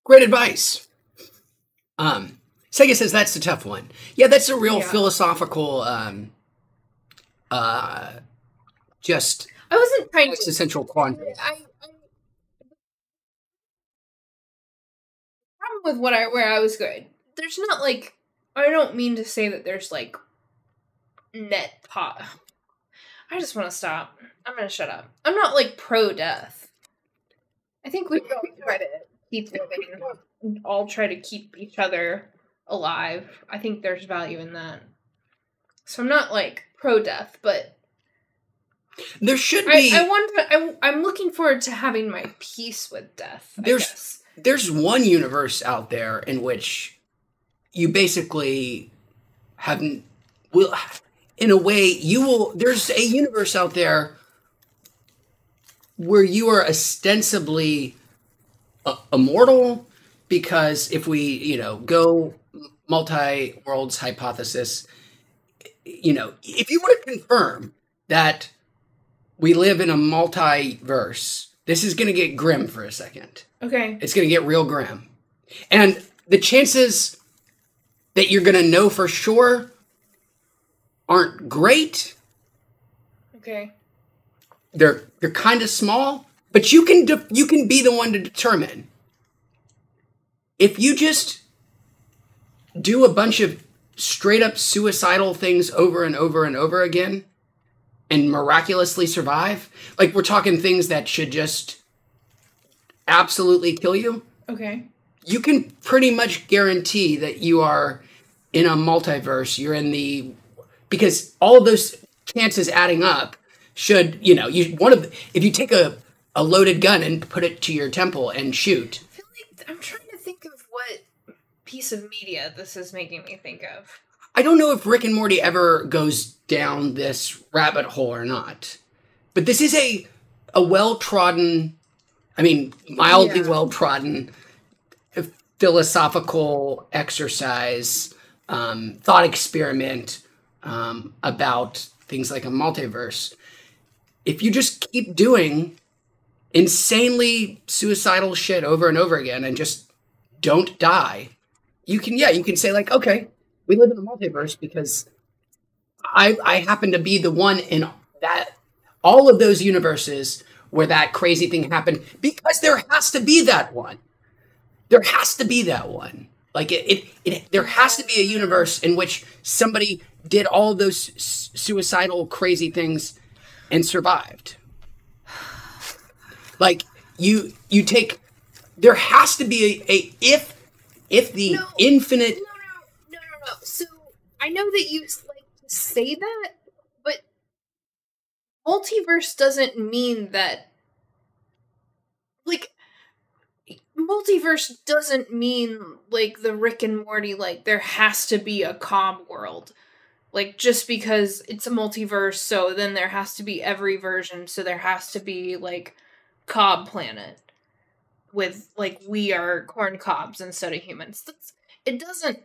Great advice. Sega says that's the tough one. Yeah, that's a real philosophical, just I wasn't trying to... existential quandary. Problem with where I was going, there's not, like, I don't mean to say that there's, like, net pot. I just want to stop. I'm going to shut up. I'm not, like, pro-death. I think we all try to keep living and all try to keep each other alive. I think there's value in that. So I'm not, like, pro-death, but there should be... I'm looking forward to having my peace with death, I guess. There's one universe out there in which you basically in a way, there's a universe out there where you are ostensibly immortal, because if we, go multi-worlds hypothesis, if you were to confirm that we live in a multiverse, this is going to get grim for a second. Okay. It's going to get real grim. And the chances that you're going to know for sure aren't great. Okay. They're kind of small, but you can be the one to determine. If you just do a bunch of straight up suicidal things over and over and over again and miraculously survive, like we're talking things that should just absolutely kill you. Okay. You can pretty much guarantee that you are in a multiverse. Because all of those chances adding up should, if you take a loaded gun and put it to your temple and shoot. I feel like I'm trying to think of what piece of media this is making me think of. I don't know if Rick and Morty ever goes down this rabbit hole or not. But this is a well-trodden, mildly well-trodden philosophical exercise, thought experiment about things like a multiverse. If you just keep doing insanely suicidal shit over and over again and just don't die, you can say, like, okay, we live in a multiverse because I happen to be the one in that all of those universes where that crazy thing happened, because there has to be that one. There has to be that one. Like there has to be a universe in which somebody did all of those suicidal crazy things and survived. Like you take, there has to be if the infinite. No. So I know that you like to say that, but multiverse doesn't mean that. Like, multiverse doesn't mean like the Rick and Morty. Like, there has to be a Cobb world. Like, just because it's a multiverse, so then there has to be every version, so there has to be, like, Cobb planet. With, like, we are corn cobs instead of humans. It doesn't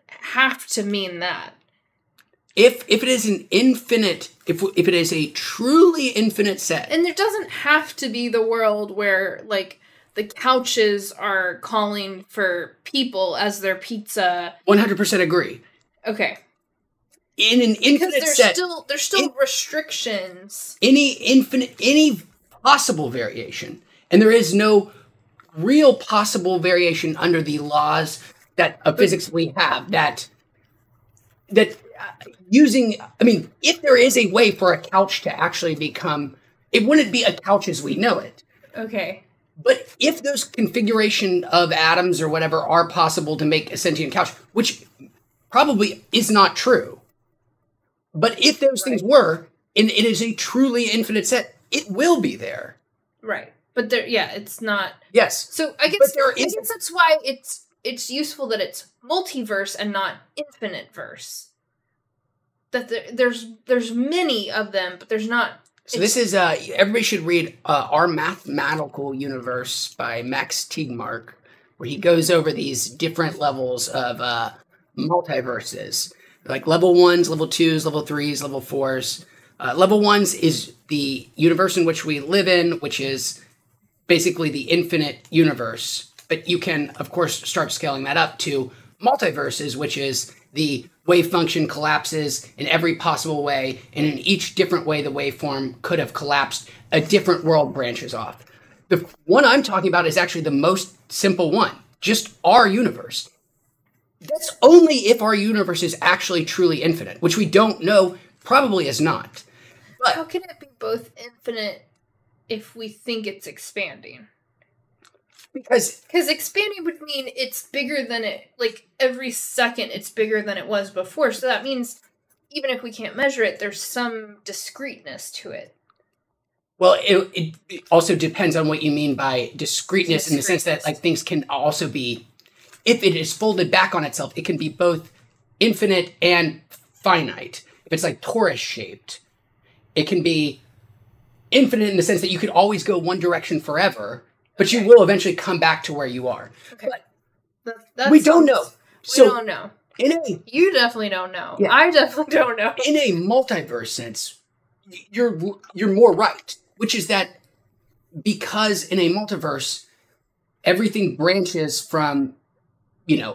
have to mean that. If it is an infinite, if it is a truly infinite set. And there doesn't have to be the world where, like, the couches are calling for people as their pizza. 100% agree. Okay. In an infinite set, there's still restrictions. Any possible variation, and there is no real possible variation under the laws of physics we have. That using, I mean, if there is a way for a couch to actually become, it wouldn't be a couch as we know it. Okay. But if those configuration of atoms or whatever are possible to make a sentient couch, which probably is not true. But if those things were, and it is a truly infinite set, it will be there. Right. But there, it's not. Yes. So I guess that's why it's useful that it's multiverse and not infinite verse. That there's many of them, but there's not. So this is everybody should read Our Mathematical Universe by Max Tegmark, where he goes over these different levels of multiverses, like level 1s, level 2s, level 3s, level 4s. Level 1s is the universe in which we live in, which is basically the infinite universe. But you can, of course, start scaling that up to multiverses, which is the wave function collapses in every possible way, and in each different way the waveform could have collapsed, a different world branches off. The one I'm talking about is actually the most simple one, just our universe. That's only if our universe is actually truly infinite, which we don't know, probably is not. But how can it be both infinite if we think it's expanding? Because expanding would mean it's bigger than it, like, every second it's bigger than it was before. So that means even if we can't measure it, there's some discreteness to it. Well, it also depends on what you mean by discreteness in the sense that, like, things can also be, if it is folded back on itself, it can be both infinite and finite. If it's like torus shaped, it can be infinite in the sense that you could always go one direction forever, but you will eventually come back to where you are. Okay. But we don't know. We don't know. You definitely don't know. Yeah. I definitely don't know. In a multiverse sense, you're more right, which is that because in a multiverse, everything branches from,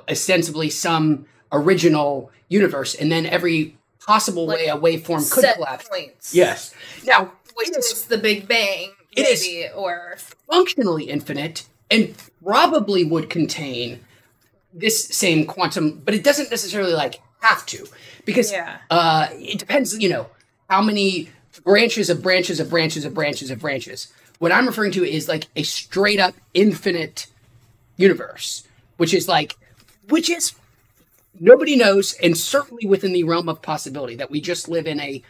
ostensibly some original universe, and then every possible way a waveform could collapse. Points. Yes. Now, which is the Big Bang, or functionally infinite, and probably would contain this same quantum, but it doesn't necessarily have to, because it depends, how many branches of branches of branches of branches of branches. What I'm referring to is like a straight up infinite universe, which is nobody knows, and certainly within the realm of possibility that we just live in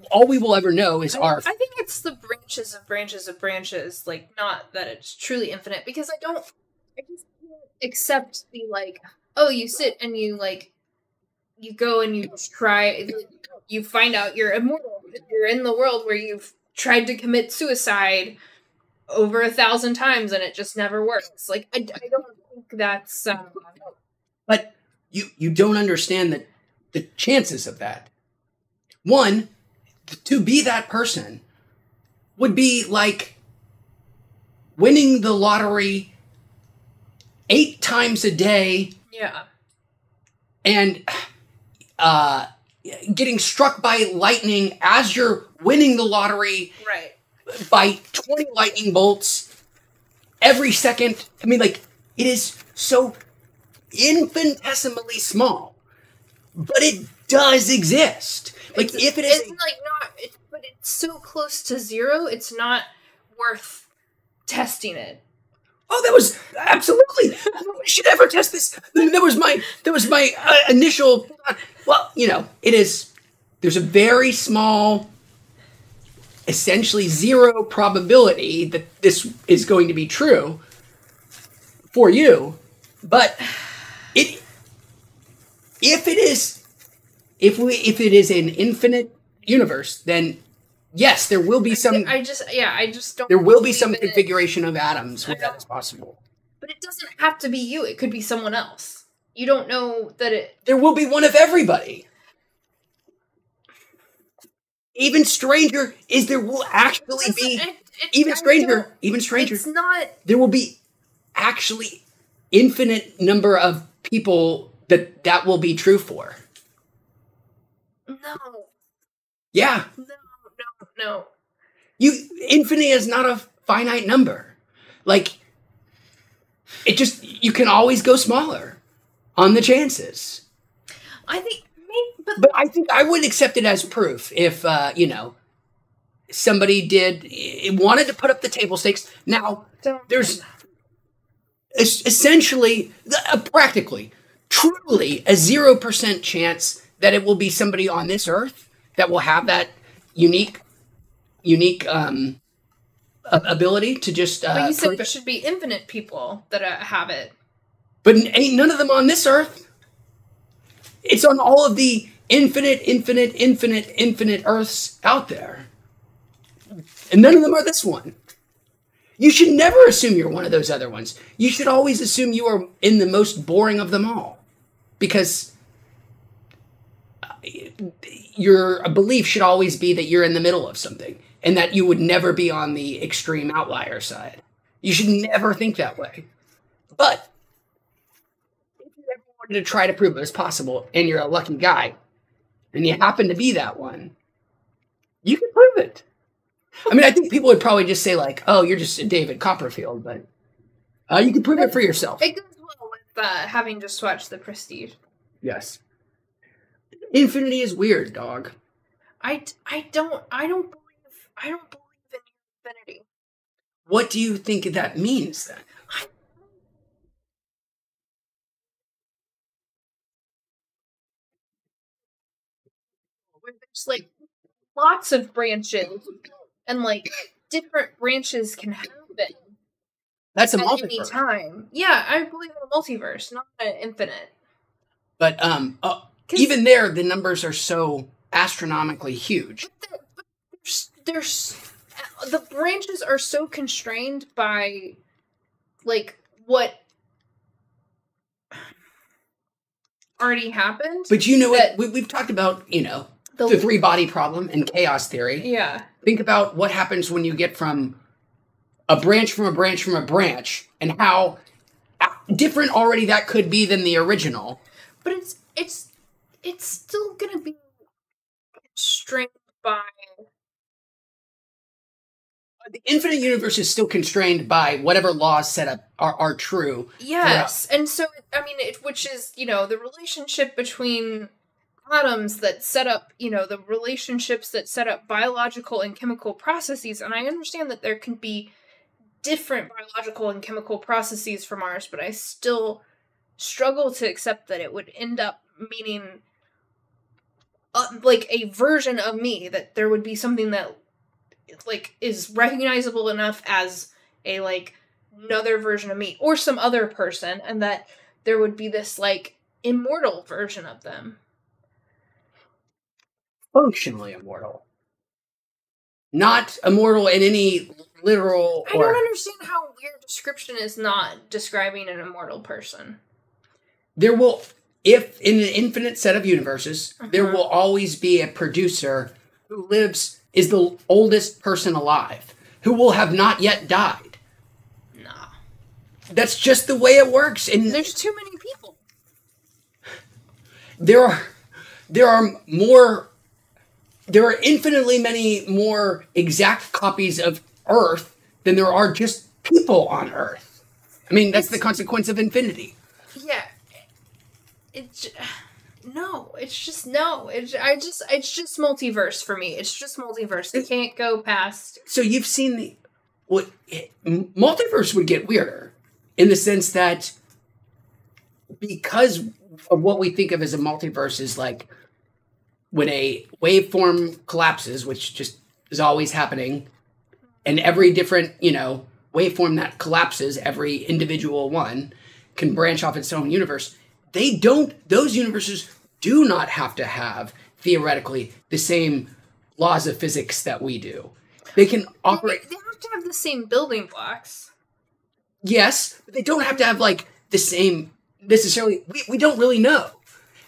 all we will ever know is our. I think it's the branches of branches of branches, not that it's truly infinite, because I just can't accept the you sit and you go and you try, you find out you're immortal. You're in the world where you've tried to commit suicide over 1,000 times and it just never works. I don't think that's. But you don't understand the chances of that. One, to be that person would be like winning the lottery 8 times a day. Yeah. And getting struck by lightning as you're winning the lottery. Right. By 20 lightning bolts every second. I mean, it is so infinitesimally small, but it does exist. But but it's so close to zero, it's not worth testing it. Oh, that was absolutely. Nobody should ever test this. That was my initial. Well, it is. There's a very small, essentially zero probability that this is going to be true for you, but if it is an infinite universe, then yes, there will be some. I just don't. There will be some configuration of atoms where that is possible. But it doesn't have to be you. It could be someone else. You don't know that it. There will be one of everybody. Even stranger is there will actually be. Even stranger. It's not. There will be actually infinite number of people that will be true for. No. Yeah. No. Infinity is not a finite number. Like, it just, you can always go smaller on the chances. I think, but I think I would accept it as proof if, somebody wanted to put up the table stakes. Now, there's essentially, practically, truly a 0% chance that it will be somebody on this earth that will have that unique ability to just but you said it should be infinite people that have it. But ain't none of them on this earth. It's on all of the infinite earths out there. And none of them are this one. You should never assume you're one of those other ones. You should always assume you are in the most boring of them all. Because your belief should always be that you're in the middle of something and that you would never be on the extreme outlier side. You should never think that way. But if you ever wanted to try to prove it was possible and you're a lucky guy and you happen to be that one, you can prove it. I mean, I think people would probably just say like, oh, you're just a David Copperfield, but you can prove it for yourself. It goes well with having just watched The Prestige. Yes. Infinity is weird, dog. I don't believe in infinity. What do you think that means then? There's like lots of branches, and like different branches can happen. That's a at multiverse. Any time. Yeah, I believe in a multiverse, not an infinite. But even there, the numbers are so astronomically huge. But there's the branches are so constrained by like what already happened. But we've talked about, the 3-body problem and chaos theory. Yeah. Think about what happens when you get from a branch from a branch from a branch and how different already that could be than the original. But it's still gonna be constrained by the infinite universe is still constrained by whatever laws set up are true. Yes, and so which is the relationship between atoms that set up the relationships that set up biological and chemical processes. And I understand that there can be different biological and chemical processes from ours, but I still struggle to accept that it would end up meaning like a version of me, that there would be something that like is recognizable enough as a like another version of me or some other person, and that there would be this like immortal version of them. Functionally immortal. Not immortal in any literal I don't understand how your description is not describing an immortal person. There will, if in an infinite set of universes, there will always be a producer who is the oldest person alive, who will have not yet died. Nah. That's just the way it works. And there's too many people. There are infinitely many more exact copies of Earth than there are just people on Earth. I mean, that's the consequence of infinity. Yeah. no. It's just no. It's just multiverse for me. It's just multiverse. It can't go past. So you've seen multiverse would get weirder in the sense that because of what we think of as a multiverse is like when a waveform collapses, which just is always happening, and every different, waveform that collapses, every individual one can branch off its own universe. Those universes do not have to have, theoretically, the same laws of physics that we do. They can operate. They have to have the same building blocks. Yes, but they don't have to have, like, the same, necessarily. We don't really know.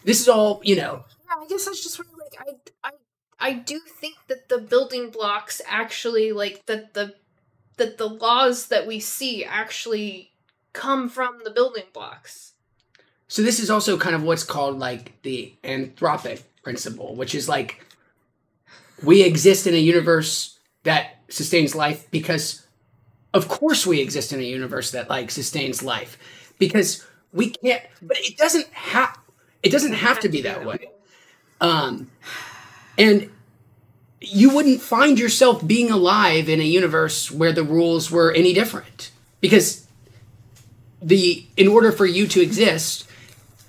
This is all, Yeah, I guess that's just where, like, I do think that the building blocks actually, like, that the laws that we see actually come from the building blocks. So this is also kind of what's called, like, the anthropic principle, which is, like, we exist in a universe that sustains life because, of course, we exist in a universe that, like, sustains life. Because we can't, but it doesn't have to be that way. And you wouldn't find yourself being alive in a universe where the rules were any different. Because in order for you to exist,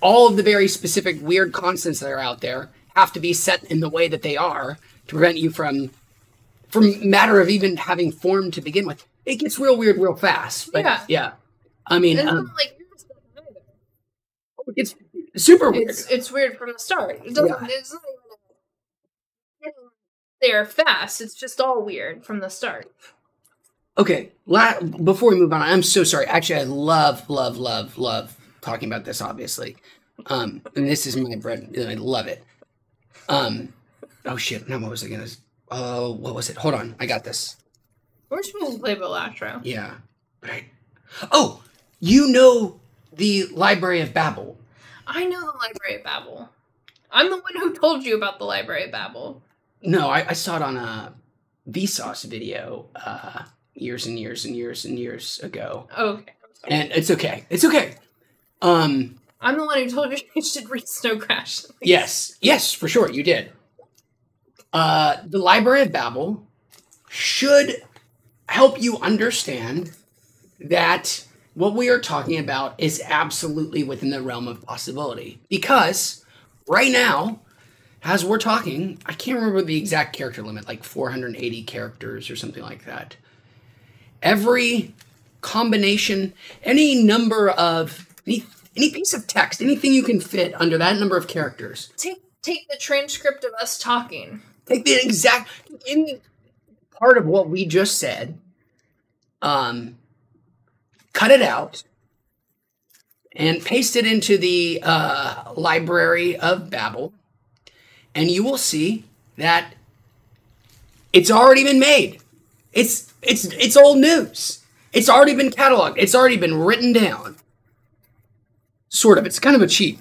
all of the very specific weird constants that are out there have to be set in the way that they are to prevent you from matter of even having form to begin with. It gets real weird real fast. But yeah. I mean, it's super weird. It's weird from the start. It doesn't. Yeah. It's not even there fast. It's just all weird from the start. Okay. Before we move on, I'm so sorry. Actually, I love talking about this. Obviously, and this is my bread. I love it. Oh shit! Now what was I gonna? Oh, what was it? Hold on. I got this. We're supposed to play Balatro. Yeah. Right. Oh, you know the Library of Babel. I know the Library of Babel. I'm the one who told you about the Library of Babel. No, I saw it on a Vsauce video years and years and years and years ago. Okay. And it's okay. It's okay. I'm the one who told you you should read Snow Crash. Yes, for sure, you did. The Library of Babel should help you understand that what we are talking about is absolutely within the realm of possibility. Because right now, as we're talking, I can't remember the exact character limit, like 480 characters or something like that. Every combination, any number of, any piece of text, anything you can fit under that number of characters. Take the transcript of us talking. Take the exact, any part of what we just said, cut it out, and paste it into the Library of Babel, and you will see that it's already been made. It's old news. It's already been cataloged. It's already been written down. Sort of. It's kind of a cheat.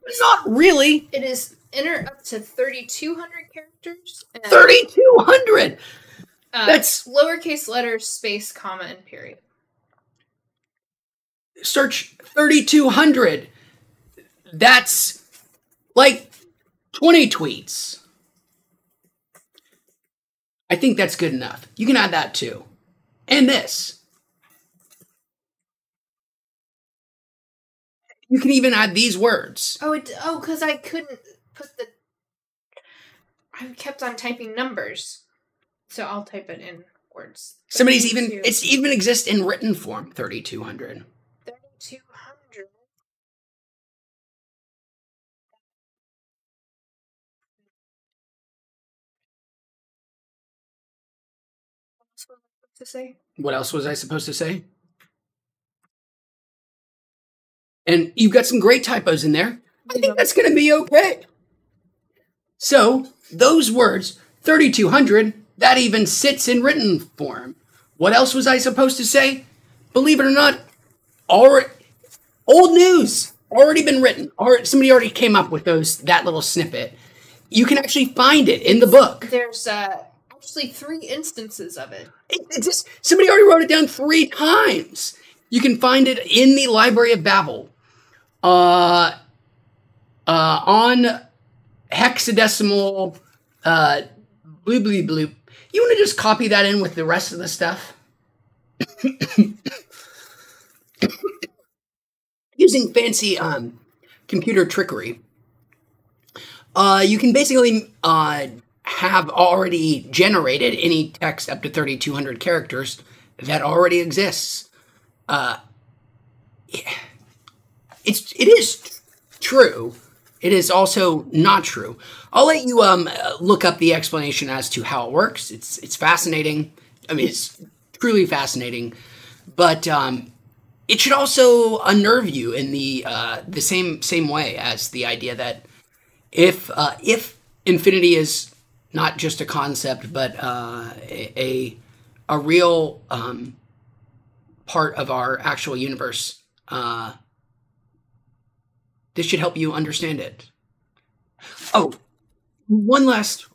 But not really. It is up to 3,200 characters. 3,200! That's lowercase letters, space, comma, and period. Search 3,200. That's like 20 tweets. I think that's good enough. You can add that too. And this. You can even add these words. Because I couldn't put I kept on typing numbers. So I'll type it in words. It's even exists in written form, 3,200. 3,200. What else was I supposed to say? And you've got some great typos in there. I think that's going to be okay. So, those words, 3,200, that even sits in written form. What else was I supposed to say? Believe it or not, old news, already been written. Somebody already came up with that little snippet. You can actually find it in the book. There's actually 3 instances of it. Somebody already wrote it down 3 times. You can find it in the Library of Babel. on hexadecimal bloop bloop bloop. You want to just copy that in with the rest of the stuff? Using fancy computer trickery, you can basically have already generated any text up to 3,200 characters that already exists. It is true. It is also not true. I'll let you look up the explanation as to how it works. It's fascinating. I mean, it's truly fascinating, but it should also unnerve you in the same way as the idea that if infinity is not just a concept, but a real part of our actual universe, this should help you understand it. Oh, one last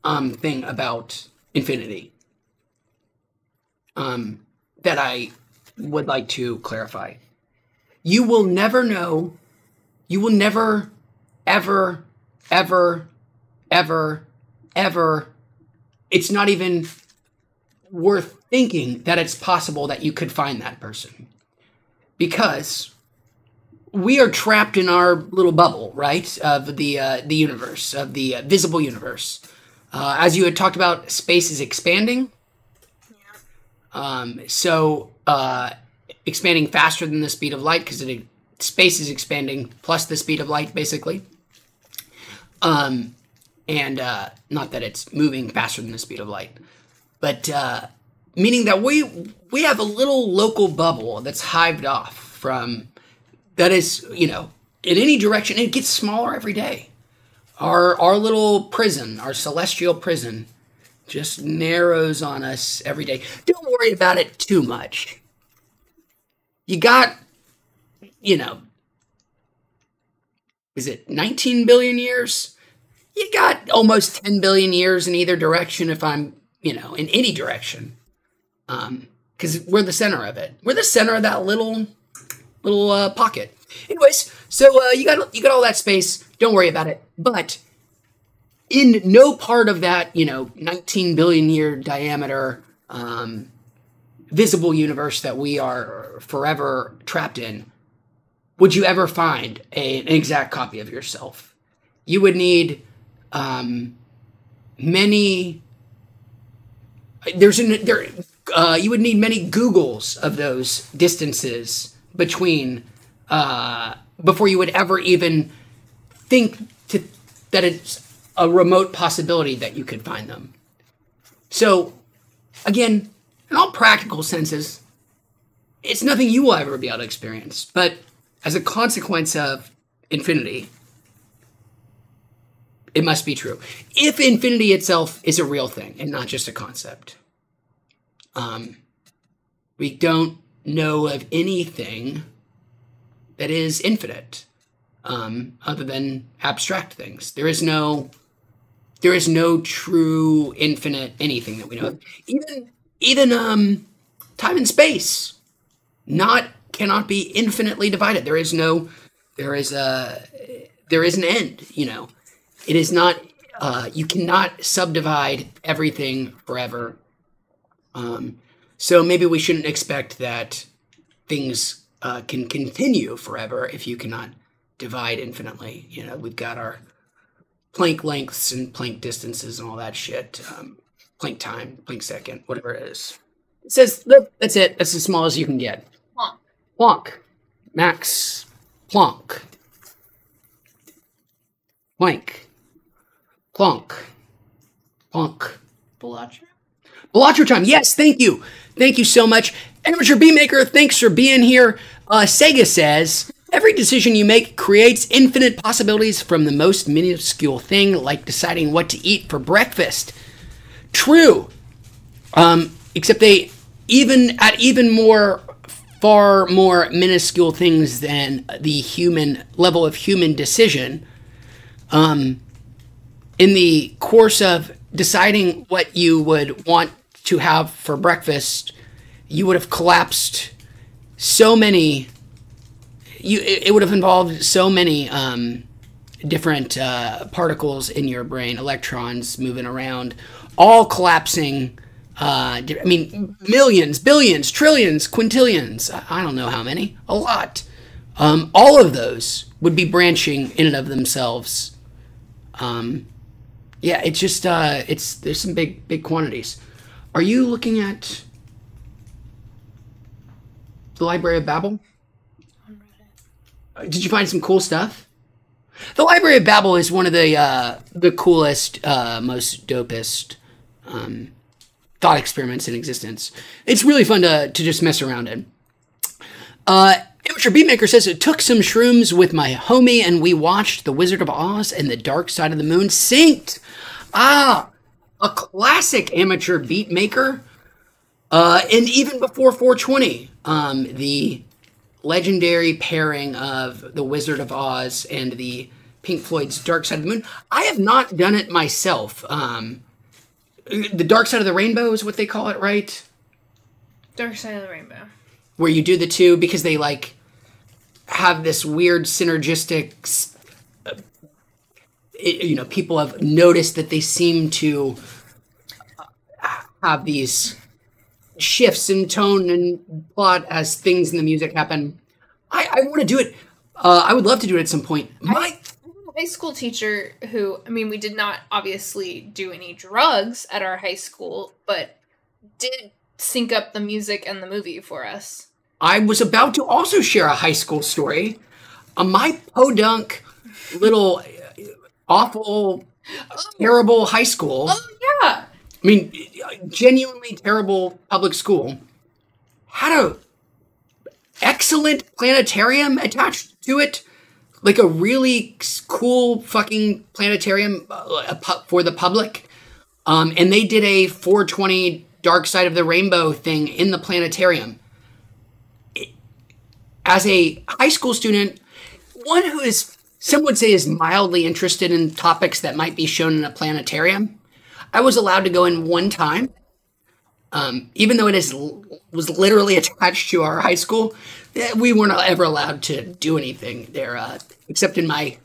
thing about infinity that I would like to clarify. You will never know, you will never, ever, ever, ever, ever, it's not even worth thinking that it's possible that you could find that person. Because we are trapped in our little bubble, right, of the universe, of the visible universe. As you had talked about, space is expanding. Expanding faster than the speed of light, because space is expanding plus the speed of light, basically. Not that it's moving faster than the speed of light, but meaning that we have a little local bubble that's hived off from, that is, you know, in any direction. It gets smaller every day. Our little prison, our celestial prison, just narrows on us every day. Don't worry about it too much. You got, you know, is it 19 billion years? You got almost 10 billion years in either direction, if I'm, you know, in any direction. Because we're the center of it. We're the center of that little pocket. Anyways, so you got all that space. Don't worry about it. But in no part of that, you know, 19 billion year diameter visible universe that we are forever trapped in, would you ever find an exact copy of yourself. You would need many. You would need many Googles of those distances between before you would ever even think that it's a remote possibility that you could find them. So, again, in all practical senses, it's nothing you will ever be able to experience. But as a consequence of infinity, it must be true. If infinity itself is a real thing and not just a concept. We don't know of anything that is infinite, other than abstract things. There is no true infinite anything that we know of. Even time and space cannot be infinitely divided. There is an end, you know. It is not, you cannot subdivide everything forever. So maybe we shouldn't expect that things can continue forever if you cannot divide infinitely. You know, we've got our Planck lengths and Planck distances and all that shit. Planck time, Planck second, whatever it is. It says, look, that's it. That's as small as you can get. Planck. Planck. Max Planck. Planck. Planck. Planck. Balatro time. Yes, thank you. Thank you so much. Amateur Bee Maker, thanks for being here. Sega says, every decision you make creates infinite possibilities, from the most minuscule thing like deciding what to eat for breakfast. True. Except they far more minuscule things than the human level of human decision. In the course of deciding what you would want to have for breakfast, you would have collapsed so many it would have involved so many different particles in your brain, electrons moving around, all collapsing. I mean, millions, billions, trillions, quintillions. I don't know how many. A lot. All of those would be branching in and of themselves. Yeah, it's just there's some big quantities. Are you looking at the Library of Babel? Did you find some cool stuff? The Library of Babel is one of the coolest, most dopest thought experiments in existence. It's really fun to just mess around in. Amateur Beatmaker says, it took some shrooms with my homie and we watched The Wizard of Oz and The Dark Side of the Moon synced. Ah, a classic Amateur Beatmaker. And even before 420, the legendary pairing of The Wizard of Oz and the Pink Floyd's Dark Side of the Moon. I have not done it myself. The Dark Side of the Rainbow is what they call it, right? Dark Side of the Rainbow. Where you do the two because they like have this weird synergistic, people have noticed that they seem to have these shifts in tone and plot as things in the music happen. I want to do it. I would love to do it at some point. I have a high school teacher who, I mean, we did not obviously do any drugs at our high school, but did sync up the music and the movie for us. I was about to also share a high school story. My podunk little awful, terrible high school. Oh, yeah. I mean, genuinely terrible public school had a excellent planetarium attached to it. Like a really cool fucking planetarium for the public. And they did a 420 Dark Side of the Rainbow thing in the planetarium. As a high school student, one who is, some would say, is mildly interested in topics that might be shown in a planetarium, I was allowed to go in one time. Even though was literally attached to our high school, we weren't ever allowed to do anything there, except in my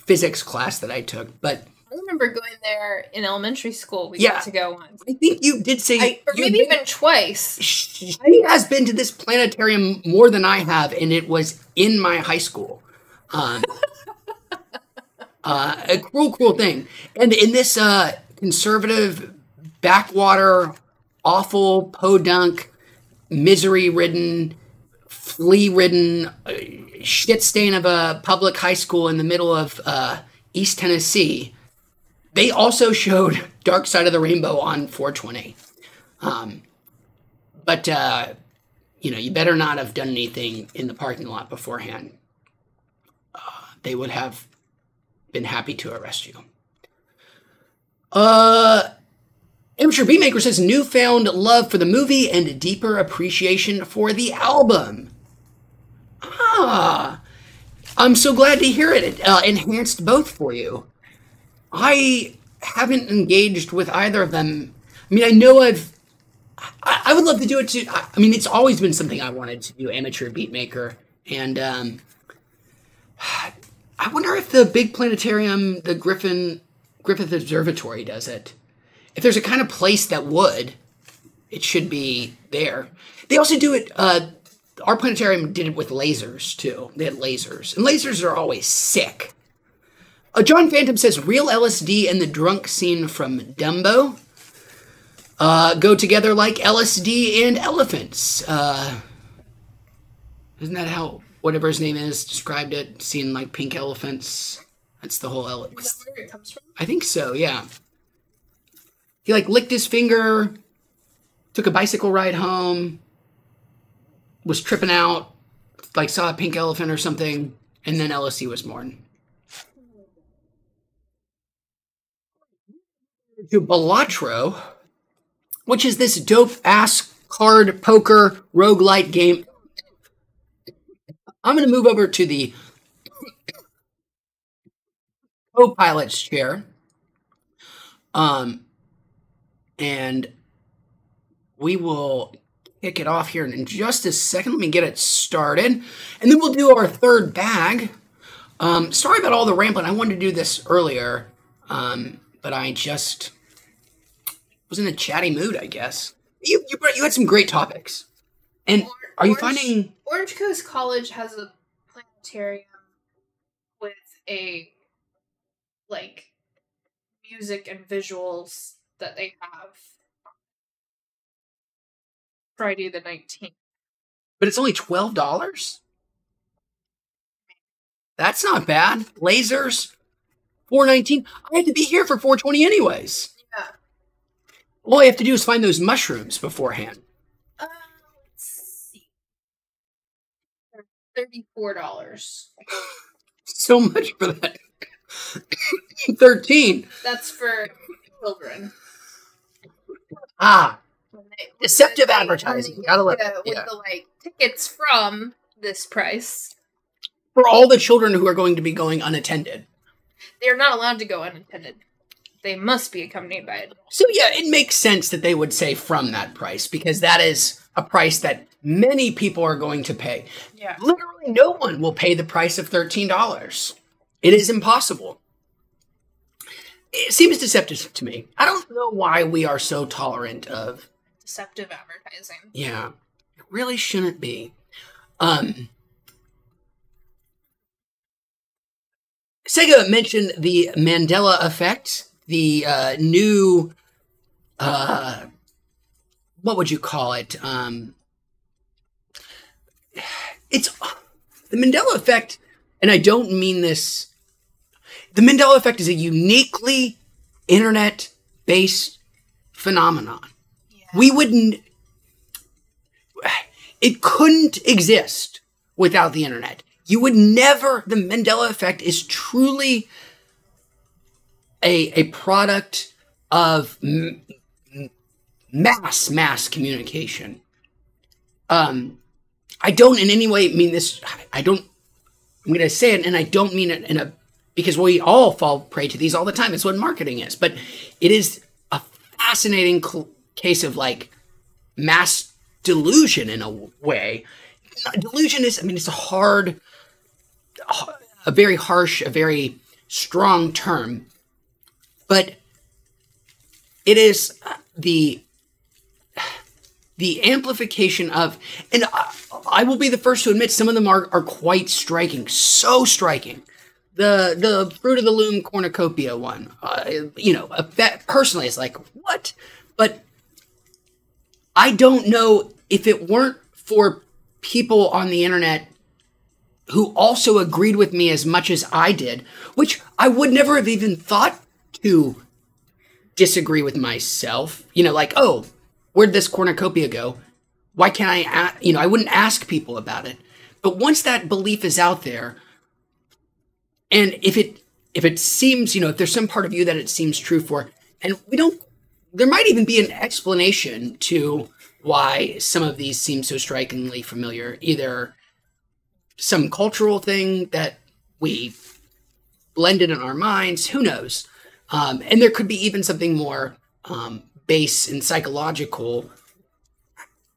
physics class that I took. But I remember going there in elementary school. We got to go once. I think you did say... or maybe even twice. She has been to this planetarium more than I have, and it was in my high school. A cruel thing. And in this conservative, backwater, awful, podunk, misery-ridden, flea-ridden shit stain of a public high school in the middle of East Tennessee, they also showed Dark Side of the Rainbow on 420. But you better not have done anything in the parking lot beforehand. They would have been happy to arrest you. Amateur Beatmaker says, newfound love for the movie and deeper appreciation for the album. I'm so glad to hear it. It enhanced both for you. I haven't engaged with either of them. I mean, I know I would love to do it too. I mean, it's always been something I wanted to do, Amateur Beatmaker. And I wonder if the big planetarium, the Griffith Observatory does it. If there's a kind of place that would, it should be there. They also do it, our planetarium did it with lasers, too. They had lasers. And lasers are always sick. John Phantom says, real LSD and the drunk scene from Dumbo go together like LSD and elephants. Isn't that how whatever his name is described it? Seeing like pink elephants. That's the whole elephant. Is that where it comes from? I think so, yeah. He like licked his finger, took a bicycle ride home, was tripping out, like saw a pink elephant or something, and then LSD was born. To Balatro, which is this dope-ass card poker roguelite game. I'm going to move over to the co-pilot's chair. And we will kick it off here in just a second. Let me get it started. And then we'll do our third bag. Sorry about all the rambling. I wanted to do this earlier, but I just was in a chatty mood, I guess. You had some great topics. And are you finding... Orange Coast College has a planetarium with a, like, music and visuals that they have Friday the 19th. But it's only $12? That's not bad. Lasers, $4.19. I had to be here for $4.20 anyways. Yeah. All I have to do is find those mushrooms beforehand. Let's see. $34. So much for that. 13. That's for children. Deceptive advertising. Gotta let with the like tickets from this price. For all the children who are going to be going unattended. They're not allowed to go unattended. They must be accompanied by adults. So yeah, it makes sense that they would say from that price, because that is a price that many people are going to pay. Yeah. Literally no one will pay the price of $13. It is impossible. It seems deceptive to me. I don't know why we are so tolerant of deceptive advertising. Yeah. It really shouldn't be. Sega mentioned the Mandela effect, the new, what would you call it? It's the Mandela effect, and I don't mean this. The Mandela effect is a uniquely internet-based phenomenon. Yeah. We wouldn't. It couldn't exist without the internet. You would never. The Mandela effect is truly a product of mass communication. I don't in any way mean this. I'm going to say it, and I don't mean it in a, because we all fall prey to these all the time. It's what marketing is. But it is a fascinating case of like mass delusion in a way. Delusion is, I mean, it's a very harsh, a very strong term. But it is the amplification of, and I will be the first to admit, some of them are quite striking, so striking. The Fruit of the Loom cornucopia one, personally, it's like, what? But I don't know if it weren't for people on the internet who also agreed with me as much as I did, which I would never have even thought to disagree with myself. Like, oh, where'd this cornucopia go? Why can't I wouldn't ask people about it. But once that belief is out there, and if it seems, if there's some part of you that it seems true for, and there might even be an explanation to why some of these seem so strikingly familiar. Either some cultural thing that we blended in our minds, who knows? And there could be even something more base and psychological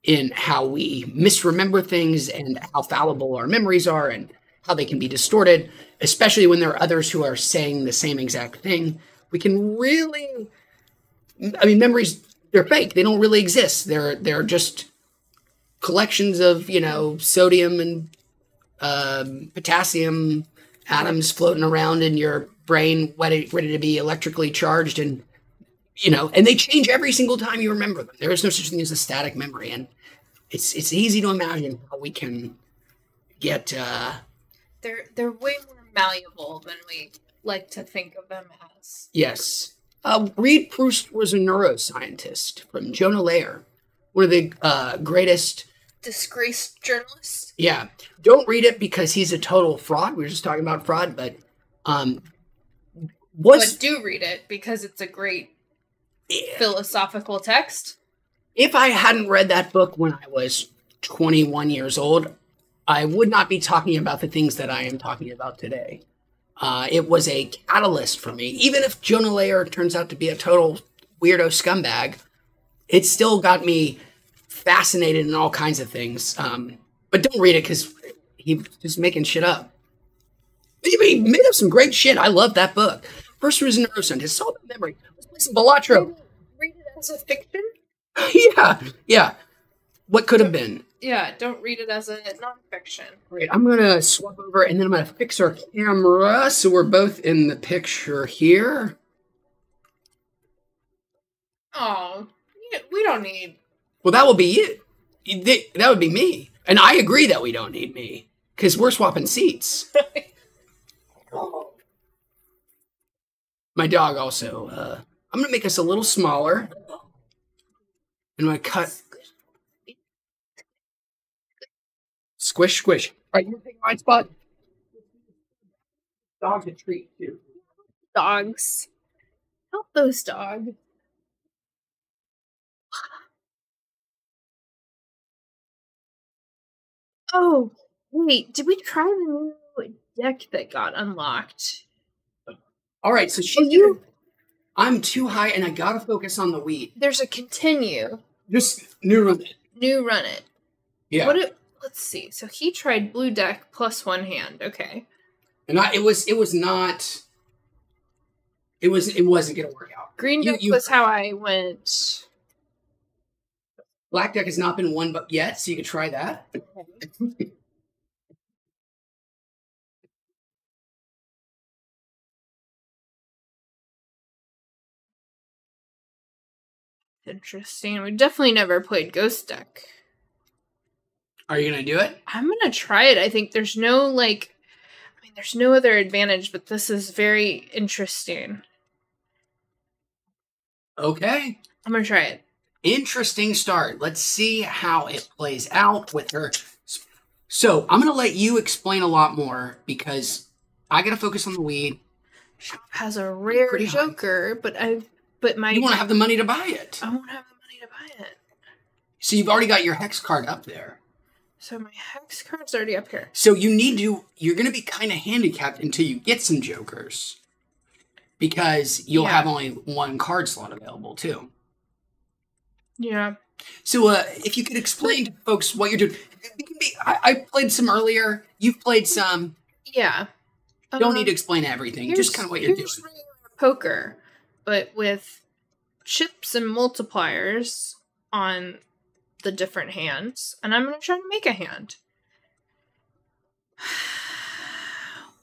in how we misremember things and how fallible our memories are and how they can be distorted, especially when there are others who are saying the same exact thing. We can really, memories, they're fake. They don't really exist. They're just collections of, sodium and potassium atoms floating around in your brain, ready to be electrically charged, and and they change every single time you remember them. There is no such thing as a static memory, and it's easy to imagine how we can get. They're way more malleable than we like to think of them as. Yes. Reed Proust was a neuroscientist from Jonah Lehrer, one of the greatest disgraced journalists. Yeah. Don't read it because he's a total fraud. We were just talking about fraud, but but do read it because it's a great philosophical text. If I hadn't read that book when I was 21 years old, I would not be talking about the things that I am talking about today. It was a catalyst for me. Even if Jonah Lehrer turns out to be a total weirdo scumbag, it still got me fascinated in all kinds of things. But don't read it because he's just making shit up. He made up some great shit. I love that book. First was Neuroscience. It's all about memory. Let's play some Balatro. Read it as a fiction. Yeah. What could have been? Yeah, don't read it as a nonfiction. Great. I'm gonna swap over and then I'm gonna fix our camera so we're both in the picture here. Oh, we don't need. Well, that will be it. That would be me, and I agree that we don't need me because we're swapping seats. My dog also. I'm gonna make us a little smaller. And I'm gonna cut. Squish, squish. All right, you take my spot. Dog's a treat too. Dogs. Help those dogs. Oh, wait. Did we try the new deck that got unlocked? All right, so I'm too high and I gotta focus on the wheat. There's a continue. Just new run it. New run it. Yeah. Let's see. So he tried blue deck plus one hand. Okay. And it wasn't gonna work out. Green deck was how I went. Black deck has not been won yet, so you can try that. Okay. Interesting. We definitely never played Ghost deck. Are you gonna do it? I'm gonna try it. I think there's no there's no other advantage, but this is very interesting. Okay. I'm gonna try it. Interesting start. Let's see how it plays out with her. So I'm gonna let you explain a lot more because I gotta focus on the weed. Shop has a rare Joker, but you want to have the money to buy it. I won't have the money to buy it. So you've already got your hex card up there. So my hex card's already up here. So you're going to be kind of handicapped until you get some Jokers. Because you'll have only one card slot available too. Yeah. So if you could explain to folks what you're doing. I played some earlier. You've played some. Yeah. Don't need to explain everything. Just kind of what you're doing. Poker, but with chips and multipliers on the different hands, and I'm going to try to make a hand.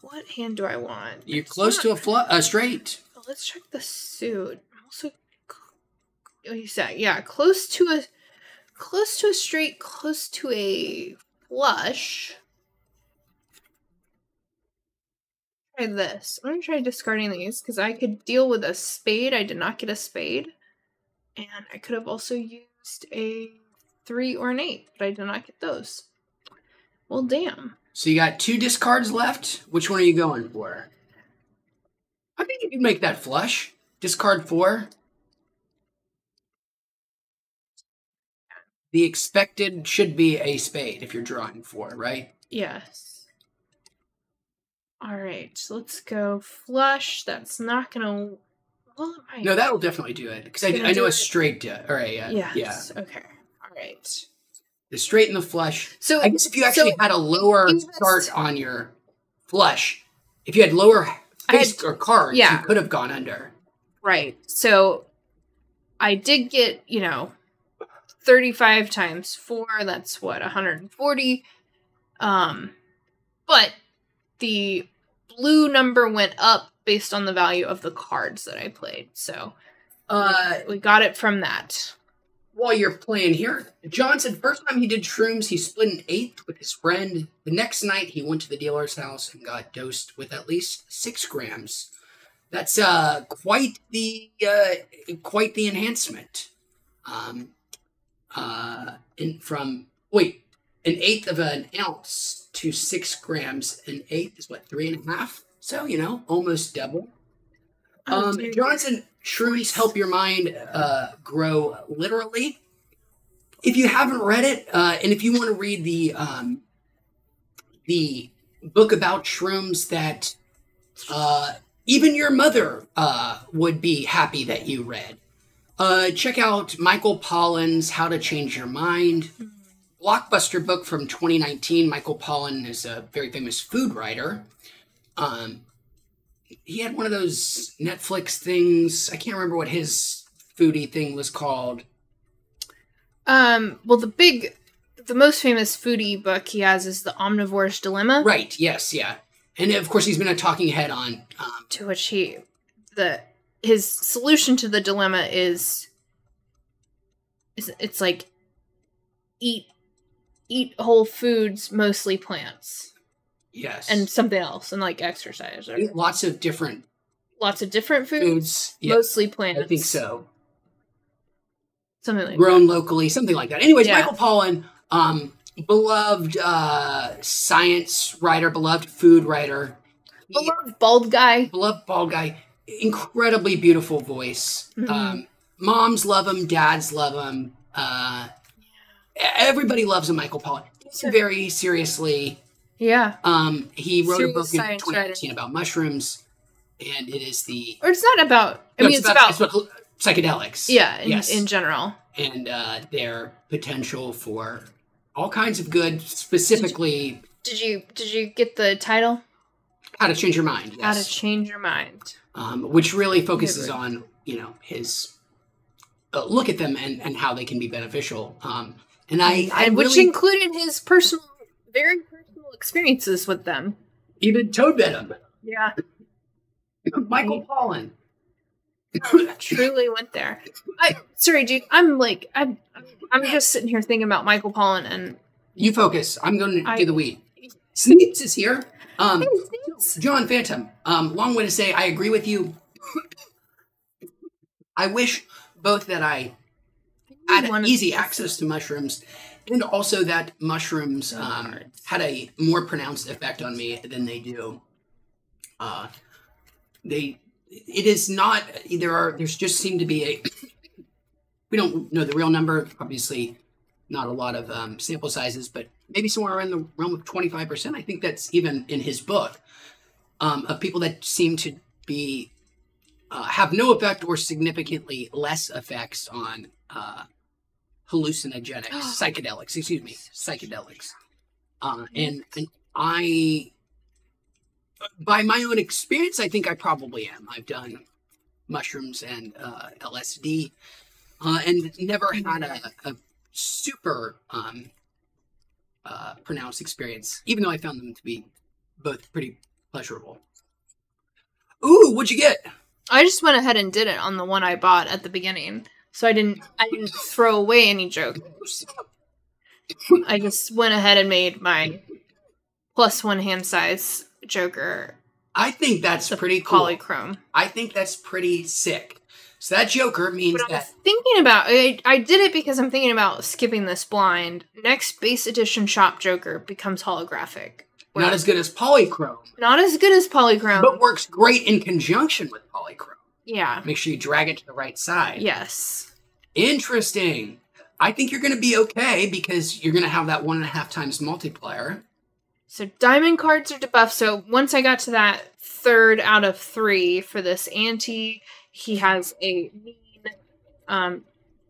What hand do I want? You're close to a straight. Well, let's check the suit. Also, you said, yeah, close to a straight, close to a flush. Try this. I'm going to try discarding these because I could deal with a spade. I did not get a spade. And I could have also used a 3 or an 8, but I did not get those. Well, damn. So you got 2 discards left. Which one are you going for? I think you can make that flush. Discard 4. The expected should be a spade if you're drawing 4, right? Yes. All right, let's go flush. That's not gonna. Well, it might. No, that'll definitely do it because I know a straight. All right, yeah. Yes. Okay. All right. The straight and the flush. So I guess if you actually had a lower start on your flush, if you had lower face or cards, you could have gone under. Right. So I did get 35 times 4. That's what 140. But the blue number went up based on the value of the cards that I played. So we got it from that. While you're playing here, John said first time he did shrooms, he split an 1/8 with his friend. The next night, he went to the dealer's house and got dosed with at least 6 grams. That's quite the enhancement. An 1/8 of an ounce to 6 grams. An 1/8 is what, 3.5? So almost double. Johnson, shrooms help your mind grow literally. If you haven't read it, and if you want to read the book about shrooms that even your mother would be happy that you read, Check out Michael Pollan's How to Change Your Mind. Blockbuster book from 2019. Michael Pollan is a very famous food writer. He had one of those Netflix things. I can't remember what his foodie thing was called. Well, the most famous foodie book he has is The Omnivore's Dilemma. Right, yes, yeah. And of course he's been a talking head on... to which his solution to the dilemma is it's like eat whole foods, mostly plants. Yes. And something else, and like exercise. Or lots of different foods, yeah, mostly plants. I think so. Something like grown that. locally, something like that. Anyways, Yeah. Michael Pollan, beloved science writer, beloved food writer. Beloved bald guy. Beloved bald guy. Incredibly beautiful voice. Mm-hmm. Moms love him. Dads love him. Everybody loves him, Michael Pollan. Takes him very seriously. Yeah. He wrote a book in Science 2019 about mushrooms, and it is the... Or it's not about... it's about psychedelics. Yeah, yes. in general. And their potential for all kinds of good, specifically... Did you get the title? How to Change Your Mind. Yes. How to Change Your Mind. Which really focuses on, his... look at them and how they can be beneficial. Which included his very personal experiences with them. Even Toad Venom. Yeah. Michael Pollan. Truly went there. Sorry, dude. I'm just sitting here thinking about Michael Pollan and... You focus. I'm going to do the weed. Sneeps is here. John Phantom. Long way to say I agree with you. I wish both that I had easy access to mushrooms and also that mushrooms had a more pronounced effect on me than they do. It is not, there's just seemed to be we don't know the real number, obviously not a lot of sample sizes, but maybe somewhere in the realm of 25%. I think that's even in his book, of people that seem to be, have no effect or significantly less effects on hallucinogenics, psychedelics. And I, by my own experience, I think I probably am. I've done mushrooms and LSD, and never had a super pronounced experience, even though I found them to be both pretty pleasurable. Ooh, what'd you get? I just went ahead and did it on the one I bought at the beginning, so I didn't throw away any jokers. I just went ahead and made my +1 hand size Joker. I think that's pretty cool. Polychrome. I think that's pretty sick. So that Joker means but that... I'm thinking about... I did it because I'm thinking about skipping this blind. Next base edition shop Joker becomes holographic. Not as good as Polychrome. Not as good as Polychrome. But works great in conjunction with Polychrome. Yeah. Make sure you drag it to the right side. Yes. Interesting. I think you're going to be okay because you're going to have that 1.5 times multiplier. So diamond cards are debuffed. So once I got to that 3rd out of 3 for this ante, he has a mean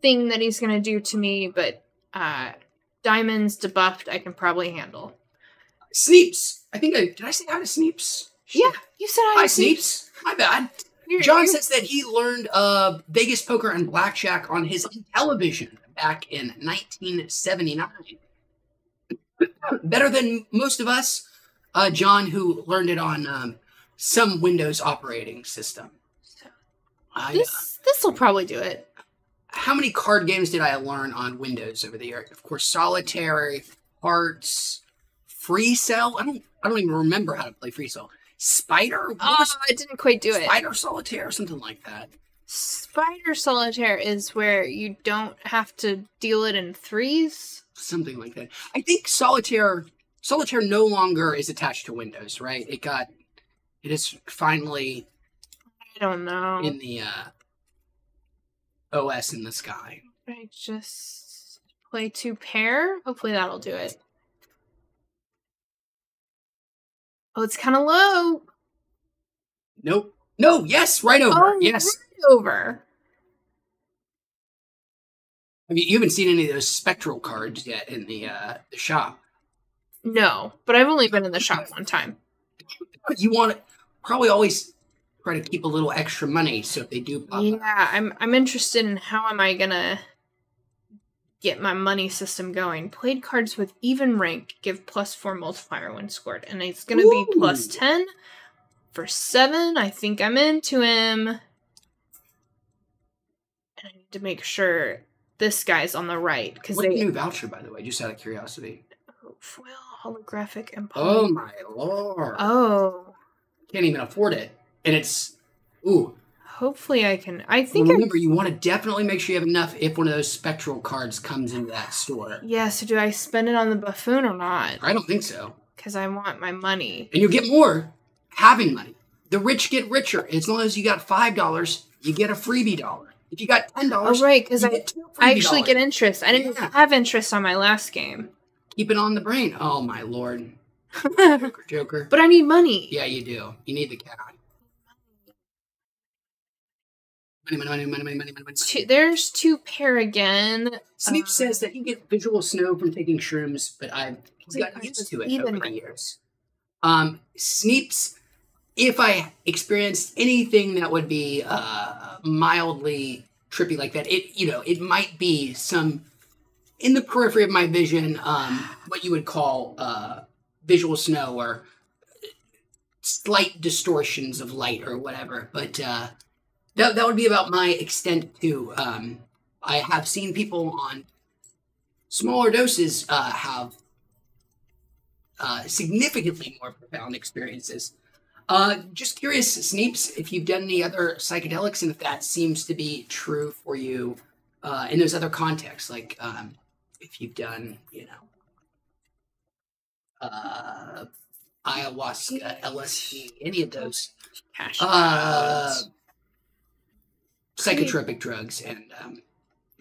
thing that he's going to do to me, but diamonds debuffed I can probably handle. Sneeps. Did I say hi to Sneeps? Yeah, you said hi to Sneeps. My bad. John says that he learned Vegas poker and blackjack on his television back in 1979. Better than most of us, John, who learned it on some Windows operating system. This will probably do it. How many card games did I learn on Windows over the year? Of course, Solitaire, Hearts, Free Cell. I don't even remember how to play Free Cell. Spider? I didn't quite do it. Spider Solitaire, something like that. Spider Solitaire is where you don't have to deal it in threes. Something like that. I think Solitaire no longer is attached to Windows, right? It is finally... I don't know. In the OS in the sky. I just play 2 pair. Hopefully that'll do it. Oh, it's kind of low. Nope. No, yes, right over. Oh, yes. Right over. You haven't seen any of those spectral cards yet in the shop. No, but I've only been in the shop one time. You want to probably always try to keep a little extra money so if they do pop up. Yeah, I'm interested in how am I gonna get my money system going. Played cards with even rank give +4 multiplier when scored, and it's gonna be +10 for 7. I think I'm into him. And I need to make sure this guy's on the right. What's the new voucher, by the way, just out of curiosity? Foil, holographic, and oh my lord. Oh. Can't even afford it. And it's, ooh. Hopefully I can, I think remember, you want to definitely make sure you have enough if one of those spectral cards comes into that store. Yeah, so do I spend it on the buffoon or not? I don't think so. Because I want my money. And you'll get more having money. The rich get richer. As long as you got $5, you get a freebie dollar. If you got $10, oh right, because I actually get interest. I didn't have interest on my last game. Keep it on the brain. Oh my lord. Joker. But I need money. Yeah, you do. You need the cat. Money. There's 2 pair again. Snoop says that you get visual snow from taking shrooms, but I've gotten used to it over the years. Sneeps, if I experienced anything that would be mildly trippy like that, it might be some in the periphery of my vision, what you would call visual snow or slight distortions of light or whatever. But that would be about my extent too. I have seen people on smaller doses have significantly more profound experiences. Just curious, Sneeps, if you've done any other psychedelics and if that seems to be true for you in those other contexts, like if you've done, ayahuasca, LSD, any of those psychotropic drugs, and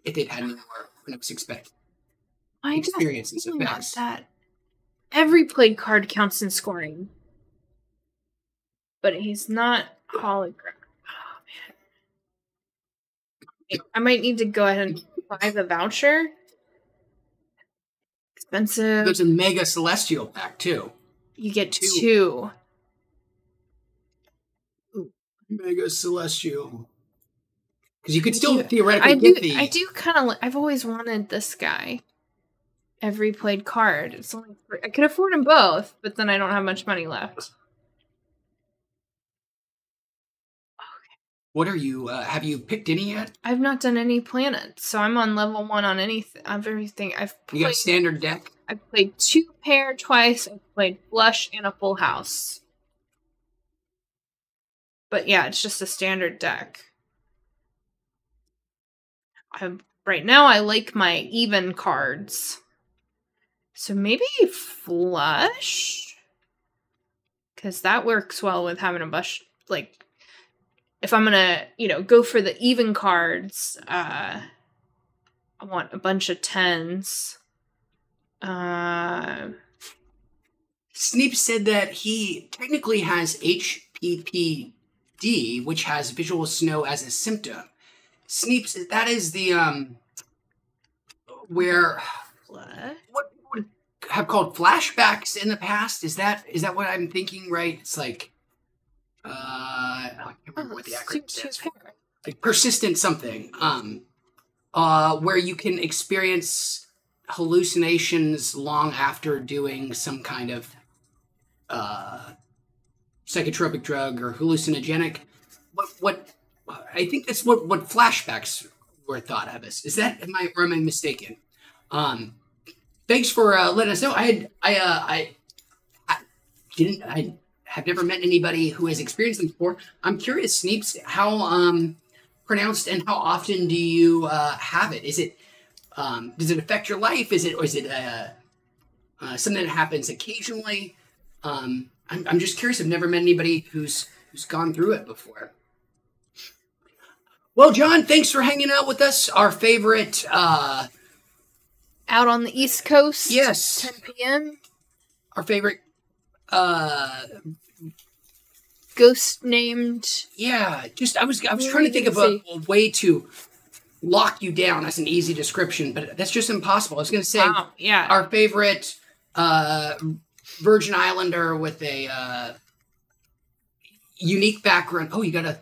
if they've had any more unexpected experiences. Effects. That every played card counts in scoring, but he's not hologram. Oh man, I might need to go ahead and buy the voucher. Expensive. There's a mega celestial pack too. You get 2. Ooh. Mega celestial. Because you could still theoretically get the... I do kind of... I've always wanted this guy. Every played card. It's only I could afford them both, but then I don't have much money left. Okay. What are you... have you picked any yet? I've not done any planets, so I'm on level 1 on everything. You got a standard deck? I've played 2 pair twice. I've played flush and a full house. But yeah, it's just a standard deck. Right now, I like my even cards. So maybe flush? Because that works well with having a bunch, like, if I'm gonna, go for the even cards, I want a bunch of 10s. Sneep said that he technically has HPPD, which has visual snow as a symptom. Sneep, that is the where what would have called flashbacks in the past. Is that what I'm thinking? Right? It's like I can't remember what the acronym stands for. Like persistent something. Where you can experience hallucinations long after doing some kind of psychotropic drug or hallucinogenic. What I think that's what flashbacks were thought of as. Is that am I mistaken? Thanks for letting us know. I have never met anybody who has experienced them before. I'm curious, Sneeps, how pronounced and how often do you have it? Is it does it affect your life? Is it something that happens occasionally? I'm just curious. I've never met anybody who's gone through it before. Well, John, thanks for hanging out with us. Our favorite... out on the East Coast? Yes. 10 p.m.? Our favorite... ghost named... Yeah, just I was trying to think of a way to lock you down as an easy description, but that's just impossible. I was going to say, Wow, yeah. our favorite Virgin Islander with a unique background. Oh, you got a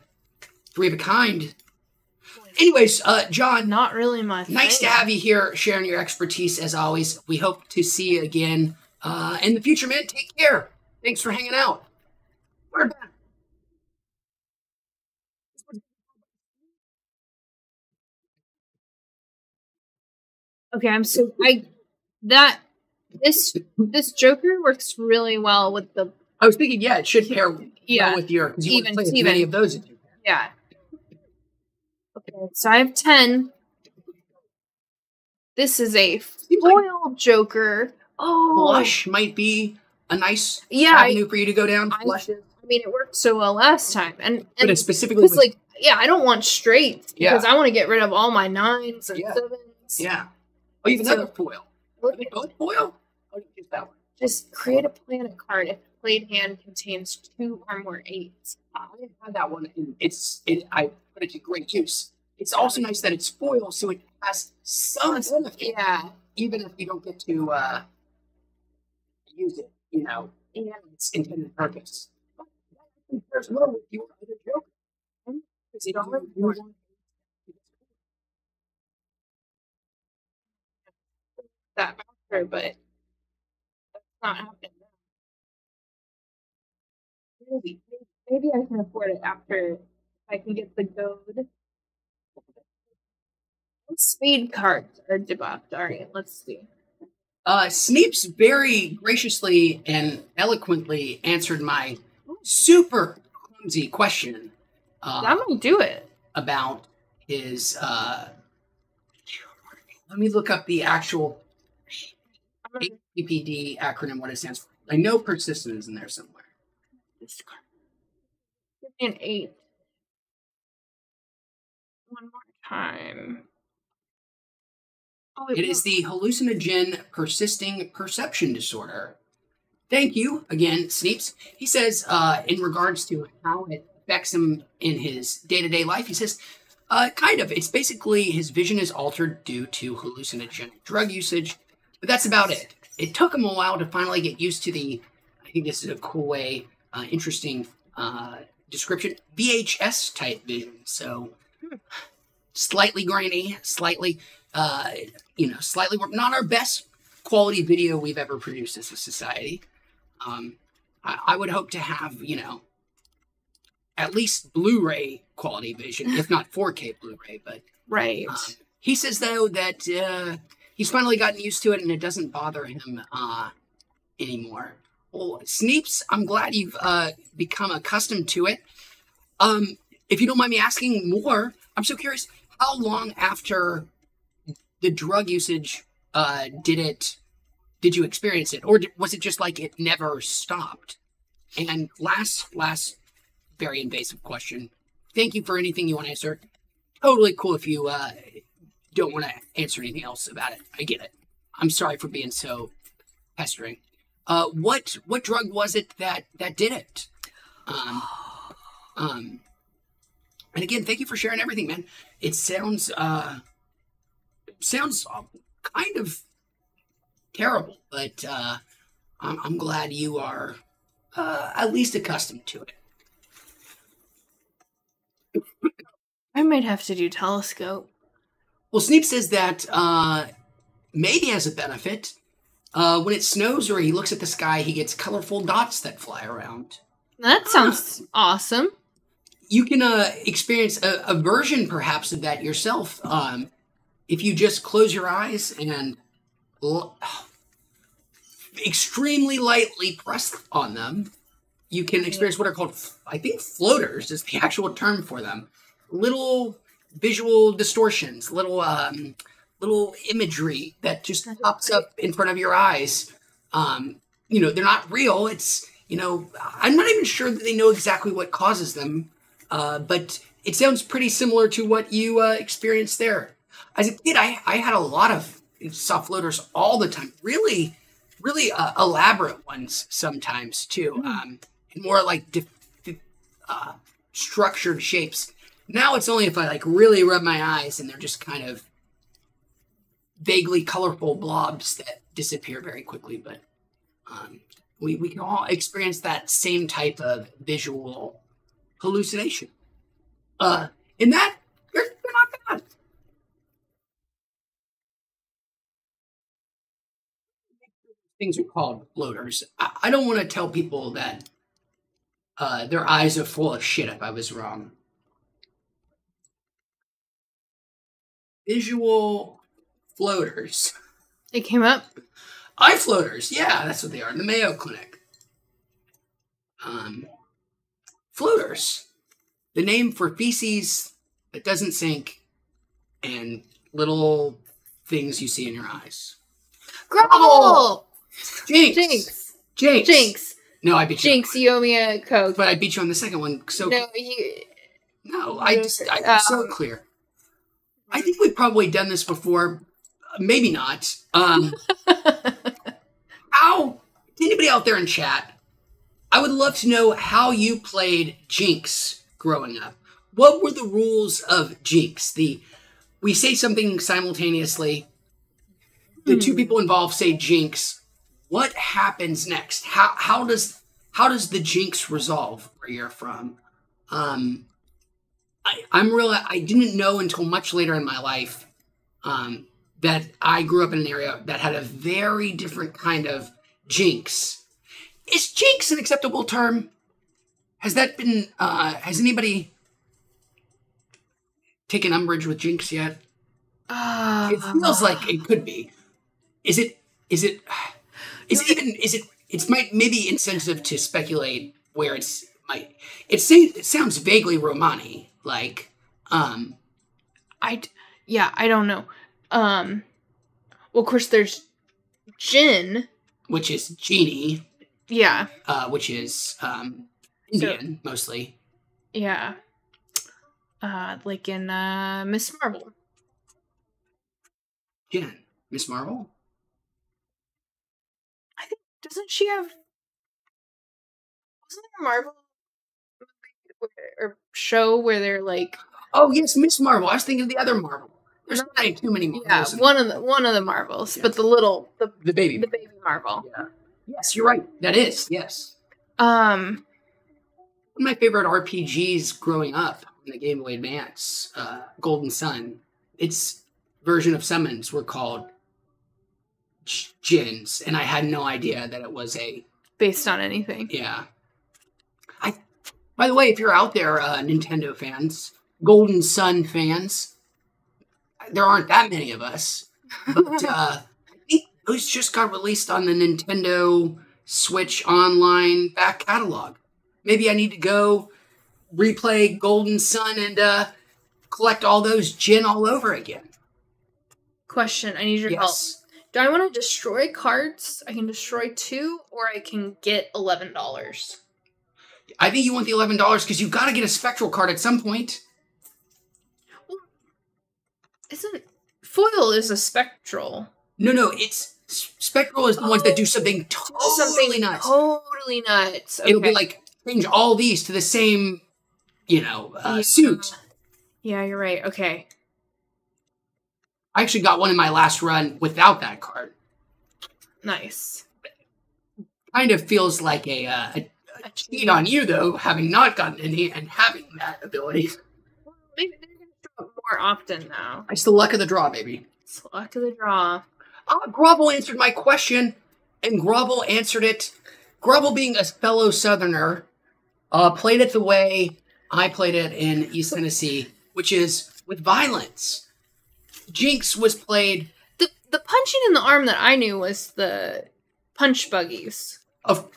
3 of a kind. Anyways, John, Not really my thing. nice to have you here sharing your expertise as always. We hope to see you again in the future, man. Take care. Thanks for hanging out. We're back. Okay, this Joker works really well with the I was thinking, yeah, it should pair well Yeah, with your, because you want to even play as Steven. many of those as you can. yeah. Okay, so I have 10. This is a Seems like foil Joker. Oh, Blush might be a nice Yeah, avenue for you to go down. Blush is. I mean, it worked so well last time, and But it's specifically because with, like, yeah, I don't want straights Yeah. because I want to get rid of all my 9s and Yeah. 7s. yeah. Oh, you have So- another foil. Are they both foil? Oh, you just that one. Just create a planet card if the played hand contains 2 or more 8s. I had that one, and I put it to great use. It's also nice that it's foil, so it has some benefit, Yeah, even if you don't get to use it, yeah. its intended purpose. But that compares well with your other joke. Because it already That after, but that's not happening now. Maybe I can afford it after if I can get the gold. What speed cards are debuffed? All right, let's see. Sneeps very graciously and eloquently answered my super clumsy question That might do it. about his. Let me look up the actual I'm gonna HPPD acronym, what it stands for. I know persistent is in there somewhere. give me an 8. One more time. Oh, It is the hallucinogen persisting perception disorder. Thank you again, Sneeps. He says, in regards to how it affects him in his day-to-day life, he says, kind of. It's basically his vision is altered due to hallucinogenic drug usage, but that's about it. It took him a while to finally get used to the, I think this is a cool way, interesting description, VHS type vision. So slightly grainy, slightly, slightly not our best quality video we've ever produced as a society. I would hope to have, at least Blu-ray quality vision, if not 4K Blu-ray. But right. he says, though, that he's finally gotten used to it and it doesn't bother him anymore. Well, Sneeps, I'm glad you've become accustomed to it. If you don't mind me asking more, I'm so curious, how long after the drug usage did you experience it? Or was it just like it never stopped? And last very invasive question. Thank you for anything you want to answer. Totally cool if you don't want to answer anything else about it. I get it. I'm sorry for being so pestering. What drug was it that did it? And again, thank you for sharing everything, man. It sounds kind of terrible, but I'm glad you are at least accustomed to it. I might have to do telescope. Well, Sneep says that maybe as a benefit, when it snows or he looks at the sky, he gets colorful dots that fly around. That sounds awesome. You can experience a version, perhaps, of that yourself. If you just close your eyes and extremely lightly press on them, you can experience what are called, I think, floaters is the actual term for them. Little visual distortions, little imagery that just pops up in front of your eyes. They're not real. It's, I'm not even sure that they know exactly what causes them, but it sounds pretty similar to what you experienced there. As a kid, I had a lot of soft floaters all the time. Really, really elaborate ones sometimes too. And more like structured shapes. Now it's only if I like really rub my eyes and they're just kind of vaguely colorful blobs that disappear very quickly. But we can all experience that same type of visual hallucination. In that, you're not bad. Things are called floaters. I don't want to tell people that their eyes are full of shit if I was wrong. Visual floaters. It came up. Eye floaters. Yeah, that's what they are in the Mayo Clinic. Floaters. The name for feces that doesn't sink and little things you see in your eyes. Gravel! Jinx! Jinx! No, I beat you. Jinx, you owe me a Coke. But I beat you on the second one. So No, I'm so clear. I think we've probably done this before. Maybe not. How, anybody out there in chat, I would love to know how you played Jinx growing up. What were the rules of Jinx? We say something simultaneously. The two people involved say Jinx. What happens next? How does the Jinx resolve where you're from? I didn't know until much later in my life that I grew up in an area that had a very different kind of Jinx. Is Jinx an acceptable term? Has that been? Has anybody taken umbrage with Jinx yet? It feels like it could be. Is it? It's maybe insensitive to speculate where it sounds vaguely Romani like. I don't know. Well, of course, there's Jin, which is genie. Yeah. Which is Indian mostly. Yeah. Like in Miss Marvel. Jin, Miss Marvel. I think doesn't she have? Wasn't there a Marvel movie or show where they're like? Oh yes, Miss Marvel. I was thinking of the other Marvel. There's not too many Marvels. Yeah, one of the Marvels, but the baby Marvel. Yeah. Yes, you're right. That is yes. One of my favorite RPGs growing up in the Game Boy Advance, Golden Sun. Its version of summons were called Jins, and I had no idea that it was based on anything. Yeah. By the way, if you're out there, Nintendo fans, Golden Sun fans, there aren't that many of us, but I think those just got released on the Nintendo Switch Online back catalog. Maybe I need to go replay Golden Sun and collect all those Jin all over again. Question, I need your help. Do I want to destroy cards? I can destroy 2, or I can get $11. I think you want the $11 because you've got to get a spectral card at some point. Well, foil is a spectral? No, it's spectral is the ones that do something totally nuts. Totally nuts. Okay. It'll be like change all these to the same, suit. Yeah, you're right. Okay. I actually got one in my last run without that card. Nice. Kind of feels like a cheat on you, though, having not gotten any and having that ability. Well, maybe they're going to show up more often now. It's the luck of the draw, baby. It's the luck of the draw. Grovel answered my question, and Grovel answered it. Grovel, being a fellow Southerner, played it the way I played it in East Tennessee, which is with violence. Jinx was played... The punching in the arm that I knew was the punch buggies. Oh,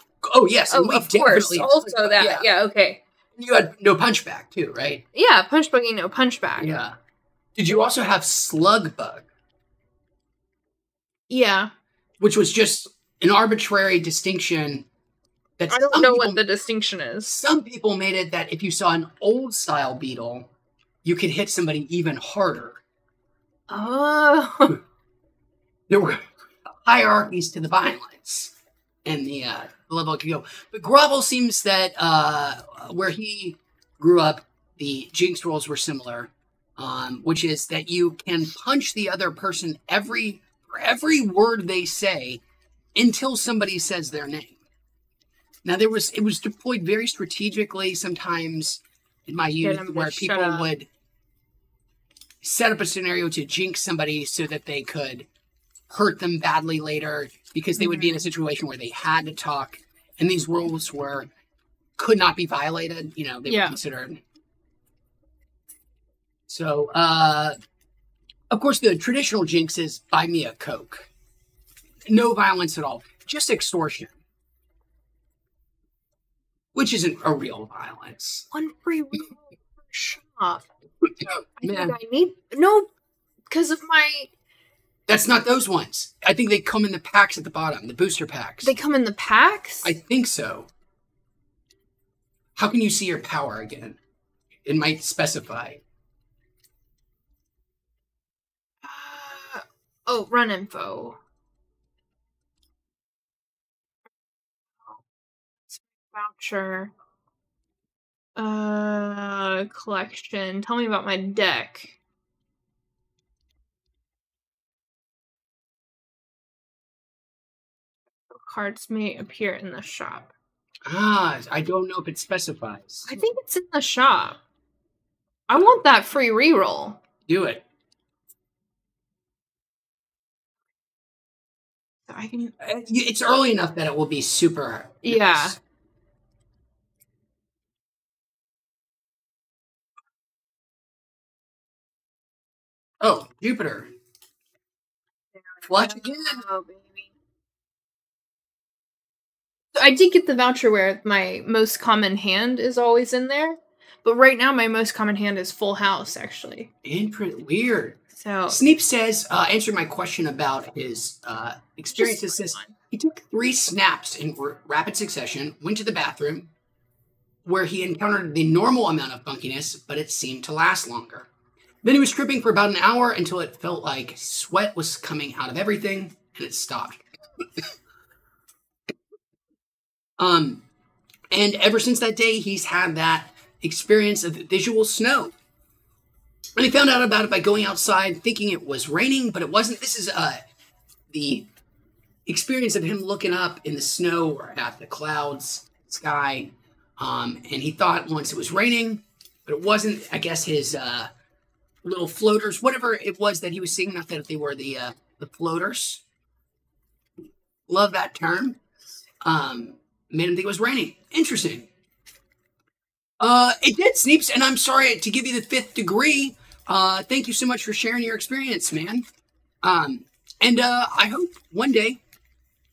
yes. And of course. Also that. Yeah, okay. You had no punchback, too, right? Yeah, punch buggy, no punchback. Yeah. Did you also have slug bug? Yeah. Which was just an arbitrary distinction. I don't know what the distinction is. Some people made it that if you saw an old-style beetle, you could hit somebody even harder. Oh. There were hierarchies to the violence and the level it could go. But Grovel seems that where he grew up, the jinx rolls were similar, which is that you can punch the other person for every word they say until somebody says their name. Now it was deployed very strategically sometimes in my youth where people would set up a scenario to jinx somebody so that they could hurt them badly later because they would be in a situation where they had to talk, and these rules could not be violated. You know, they were considered. So, of course, the traditional jinx is buy me a Coke. No violence at all, just extortion. Which isn't a real violence. One free shop. Man. I need because of my. That's not those ones. I think they come in the packs at the bottom, the booster packs. They come in the packs? I think so. How can you see your power again? It might specify. Run info. Voucher. Collection. Tell me about my deck. Cards may appear in the shop. I don't know if it specifies. I think it's in the shop. I want that free reroll. Do it. I can. It's early enough that it will be super. Yeah. Nice. Oh, Jupiter. Watch again. Oh, baby. I did get the voucher where my most common hand is always in there, but right now my most common hand is Full House, actually. Weird. So Sneep says, answering my question about his experiences, says he took 3 snaps in rapid succession, went to the bathroom, where he encountered the normal amount of funkiness, but it seemed to last longer. Then he was tripping for about an hour until it felt like sweat was coming out of everything, and it stopped. And ever since that day, he's had that experience of visual snow. And he found out about it by going outside thinking it was raining, but it wasn't. This is the experience of him looking up in the snow or at the clouds, sky, and he thought once it was raining, but it wasn't. I guess his little floaters, whatever it was that he was seeing, not that they were the floaters. Love that term. Made him think it was raining. Interesting. It did, Sneeps, and I'm sorry to give you the 5th degree. Thank you so much for sharing your experience, man. And I hope one day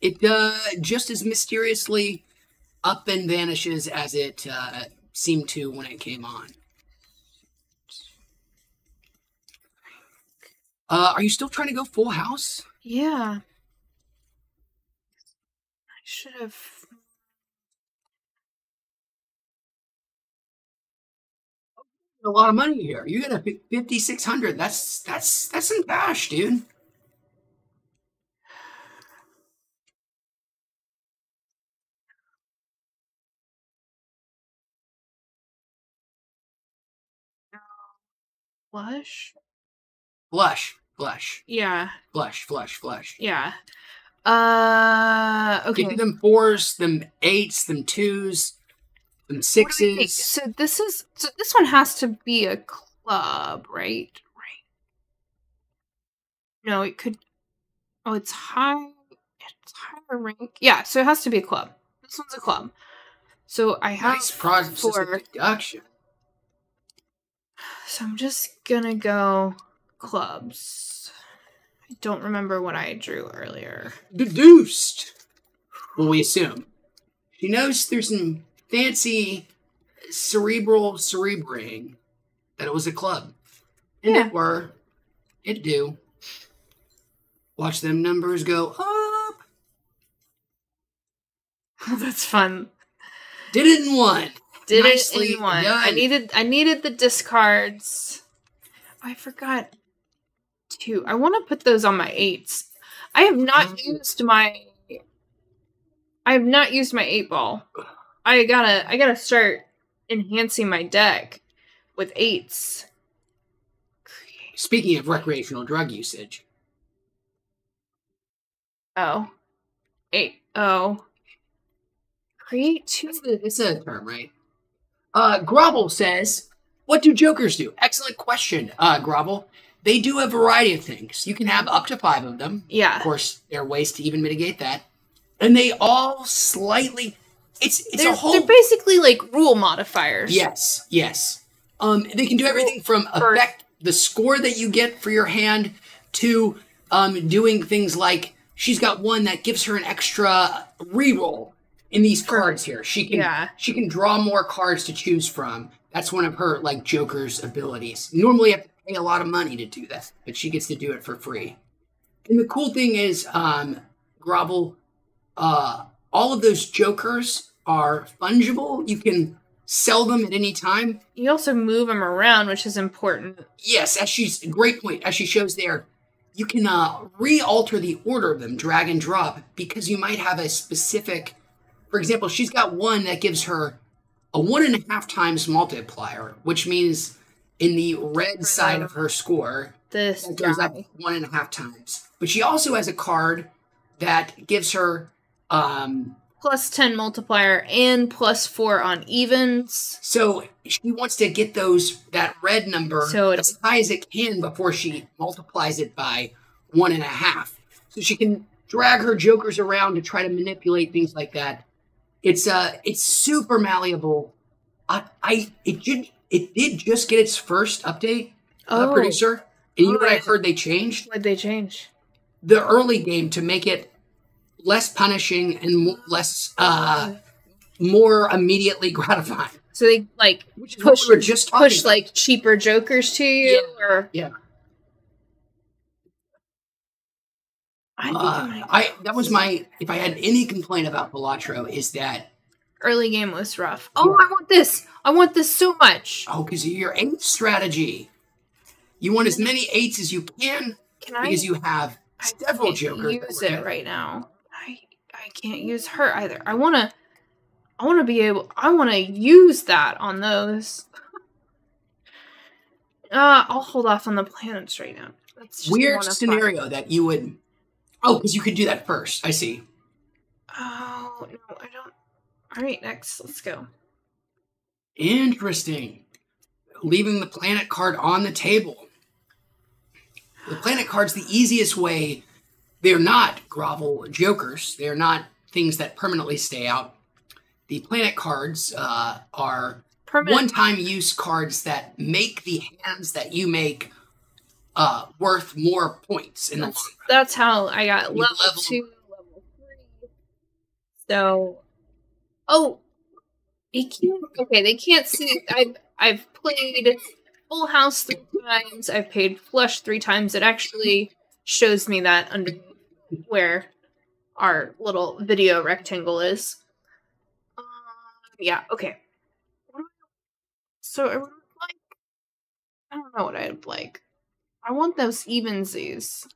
it just as mysteriously up and vanishes as it seemed to when it came on. Are you still trying to go Full House? yeah, I should have. A lot of money here. You got a 5,600. That's some cash, dude. Blush? Flush. Yeah. Flush. Yeah. Give me Okay. them 4s, them 8s, them 2s, them 6s. So this one has to be a club, right? Right. No, it could. Oh, it's high. It's higher rank. Yeah, so it has to be a club. This one's a club. So I have Nice process of deduction. So I'm just gonna go clubs. I don't remember what I drew earlier. Deduced. Well, we assume. She knows through some fancy cerebrating that it was a club. And Yeah. it were. It do. Watch them numbers go up. That's fun. Did it in one. Did Nicely it in one. done. I needed the discards. I forgot 2. I want to put those on my 8s. I have not used my 8 ball. I gotta start enhancing my deck. with 8s. Speaking of recreational drug usage. Oh. 8. Oh. Create 2. It's a term, right? Grovel says, what do jokers do? Excellent question, Grovel. They do a variety of things. You can have up to 5 of them. Yeah. Of course, there are ways to even mitigate that. And they all slightly... They're basically like rule modifiers. Yes. They can do everything from affect the score that you get for your hand to doing things like she's got one that gives her an extra reroll in these cards here. She can draw more cards to choose from. That's one of her like Joker's abilities. Normally you have to pay a lot of money to do that, but she gets to do it for free. And the cool thing is, Grovel, all of those Jokers are fungible. You can sell them at any time. You also move them around, which is important. Yes, great point. As she shows there, you can re-alter the order of them, drag and drop, because you might have a specific, for example, she's got one that gives her a 1.5 times multiplier, which means in the red side of her score, that goes up 1.5 times. But she also has a card that gives her plus 10 multiplier and plus 4 on evens. So she wants to get that red number as high as it can before she multiplies it by 1.5. So she can drag her Jokers around to try to manipulate things like that. It's super malleable. It did just get its first update, producer. And you know what I heard they changed? What did they change? The early game to make it less punishing and more immediately gratifying. So they like push like cheaper Jokers to you, yeah. If I had any complaint about Balatro is that early game was rough. Oh, I want this. I want this so much. Oh, because of your 8 strategy. You want as many 8s as you can because you have several Jokers. Use it right now. I can't use her either. I want to use that on those. I'll hold off on the planets right now. That's just weird scenario that you would. Oh, because you could do that first. I see. Oh no, I don't. All right, next, let's go. Interesting. Leaving the planet card on the table. The planet card's the easiest way. They're not Grovel Jokers. They're not things that permanently stay out. The planet cards are one-time use cards that make the hands that you make worth more points in the long run. That's how I got level 2, level 3. So, they can't see. I've played Full House 3 times. I've played Flush 3 times. It actually shows me that underneath where our little video rectangle is. Yeah, okay. So I would like... I don't know what I'd like. I want those evensies.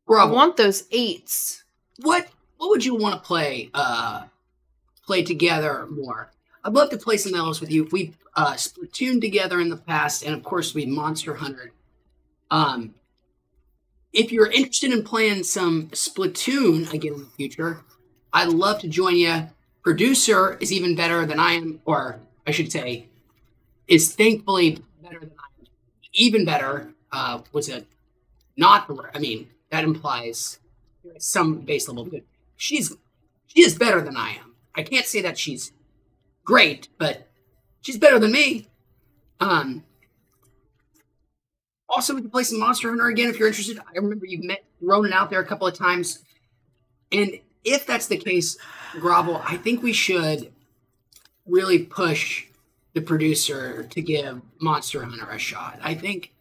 Bro, I want those 8s. What would you want to play together more? I'd love to play something else with you. We've Splatoon together in the past, and of course we Monster Hunter. If you're interested in playing some Splatoon again in the future, I'd love to join you. Producer is even better than I am, or I should say, is thankfully better than I am. Even better was it not? I mean, that implies some base level good. She is better than I am. I can't say that she's great, but she's better than me. Also, we can play some Monster Hunter again if you're interested. I remember you've met Ronan out there a couple of times. And if that's the case, Grovel, I think we should really push the producer to give Monster Hunter a shot. I think...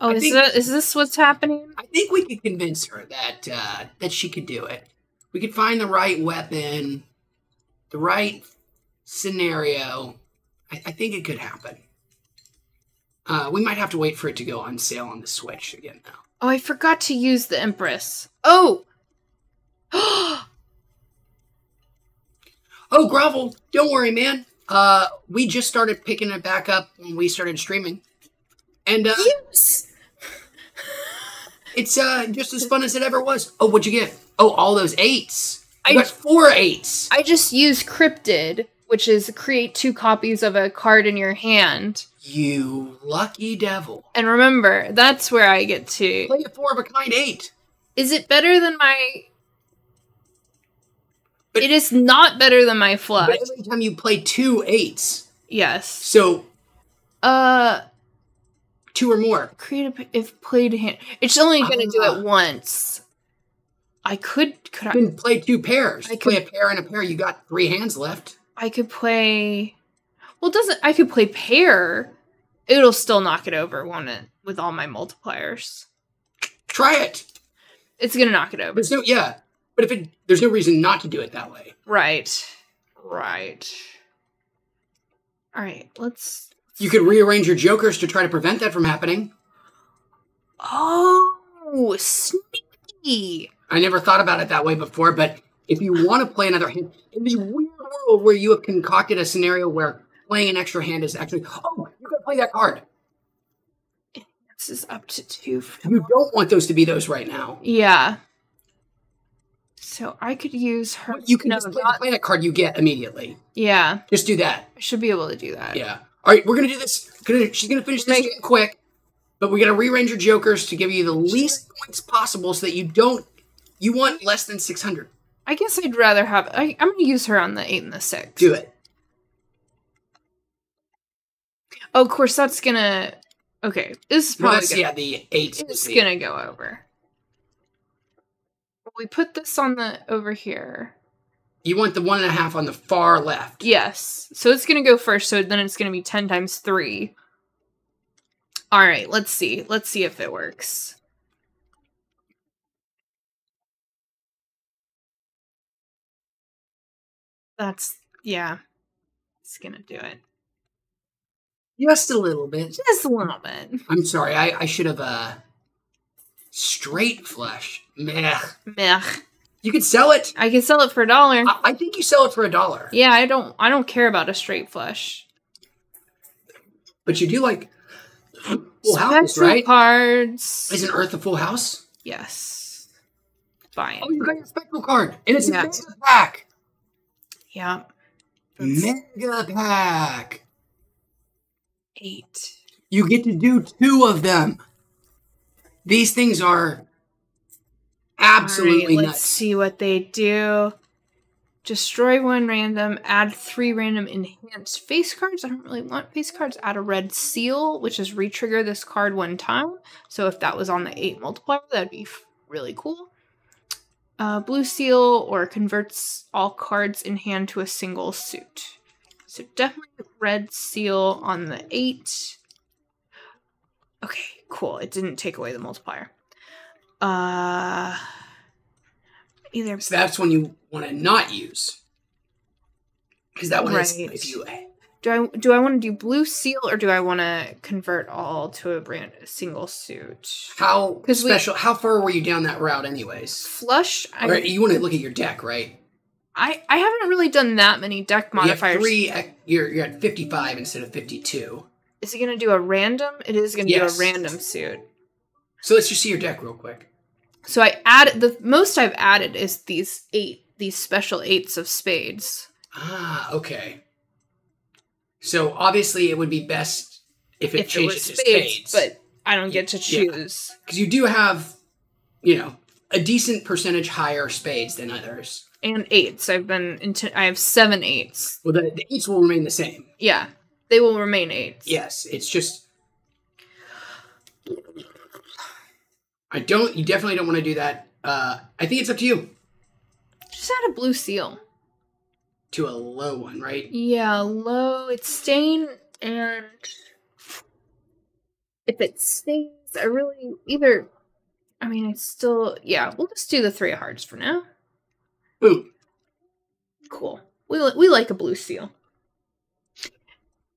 is this what's happening? I think we could convince her that she could do it. We could find the right weapon, the right scenario. I think it could happen. We might have to wait for it to go on sale on the Switch again, though. Oh, I forgot to use the Empress. Oh! Oh, Grovel, don't worry, man. We just started picking it back up when we started streaming. And Yes. it's just as fun as it ever was. Oh, what'd you get? Oh, all those 8s. I got 4 8s. I just used Cryptid, which is create 2 copies of a card in your hand. You lucky devil. And remember, that's where I get to... Play a 4 of a kind 8. Is it better than my... It is not better than my flush. But every time you play 2 8s. Yes. So... 2 or more. Create a... If played hand... It's only going to do it once. I could You can play 2 pairs. I play a pair and a pair. You got 3 hands left. I could play... Well, doesn't... I could play pair. It'll still knock it over, won't it? With all my multipliers. Try it. It's going to knock it over. There's no... Yeah. But if it... There's no reason not to do it that way. Right. Right. Alright, let's... You could rearrange your jokers to try to prevent that from happening. Oh, sneaky. I never thought about it that way before, but if you want to play another hand, in the weird world where you have concocted a scenario where playing an extra hand is actually, oh, you can play that card. This is up to 2. You don't want those to be those right now. Yeah. So I could use her. You can just play that card you get immediately. Yeah. Just do that. I should be able to do that. Yeah. All right, we're going to do this. She's going to finish this game quick, but we got to rearrange your jokers to give you the least points possible so that you want less than 600. I guess I'd rather have... I'm going to use her on the 8 and the 6. Do it. Oh, of course, that's going to... Okay, this is probably the 8. It's going to go over. We put this on the... over here. You want the 1.5 on the far left. Yes. So it's going to go first, so then it's going to be 10 times 3. All right, let's see. Let's see if it works. That's... yeah. It's going to do it. Just a little bit. Just a little bit. I'm sorry. I should have, straight flush. Meh. Meh. You could sell it. I can sell it for $1. I think you sell it for $1. Yeah, I don't care about a straight flush. But you do like full house, Special right? cards. Isn't Earth a full house? Yes. Fine. Oh, you got your spectral card. And it's Yeah. a mega pack. Yeah. Mega pack. 8. You get to do 2 of them. These things are absolutely All right, nuts. let's see what they do. Destroy 1 random, add 3 random enhanced face cards. I don't really want face cards. Add a red seal, which is retrigger this card 1 time. So if that was on the 8 multiplier, that'd be really cool. Blue seal, or converts all cards in hand to a single suit. So definitely red seal on the 8. Okay, cool. It didn't take away the multiplier. Either. So that's when you want to not use. Because that one is if you... Do I want to do blue seal, or do I want to convert all to a single suit? How special? How far were you down that route, anyways? Flush. You want to look at your deck, right? I haven't really done that many deck modifiers. You're at 55 instead of 52. Is it going to do a random? It is going to do a random suit. So let's just see your deck real quick. So I added the most I've added is these special 8s of spades. Ah, okay. So obviously it would be best if it changes to spades. But I don't get to choose. Because you do have, a decent percentage higher spades than others. And 8s. I have 7 8s. Well, the 8s will remain the same. Yeah. They will remain 8s. Yes, it's just... You definitely don't want to do that. I think it's up to you. Just add a blue seal. To a low one, right? Yeah, low. It's stain, and if it stains, we'll just do the 3 of hearts for now. Boom. Cool. We like a blue seal.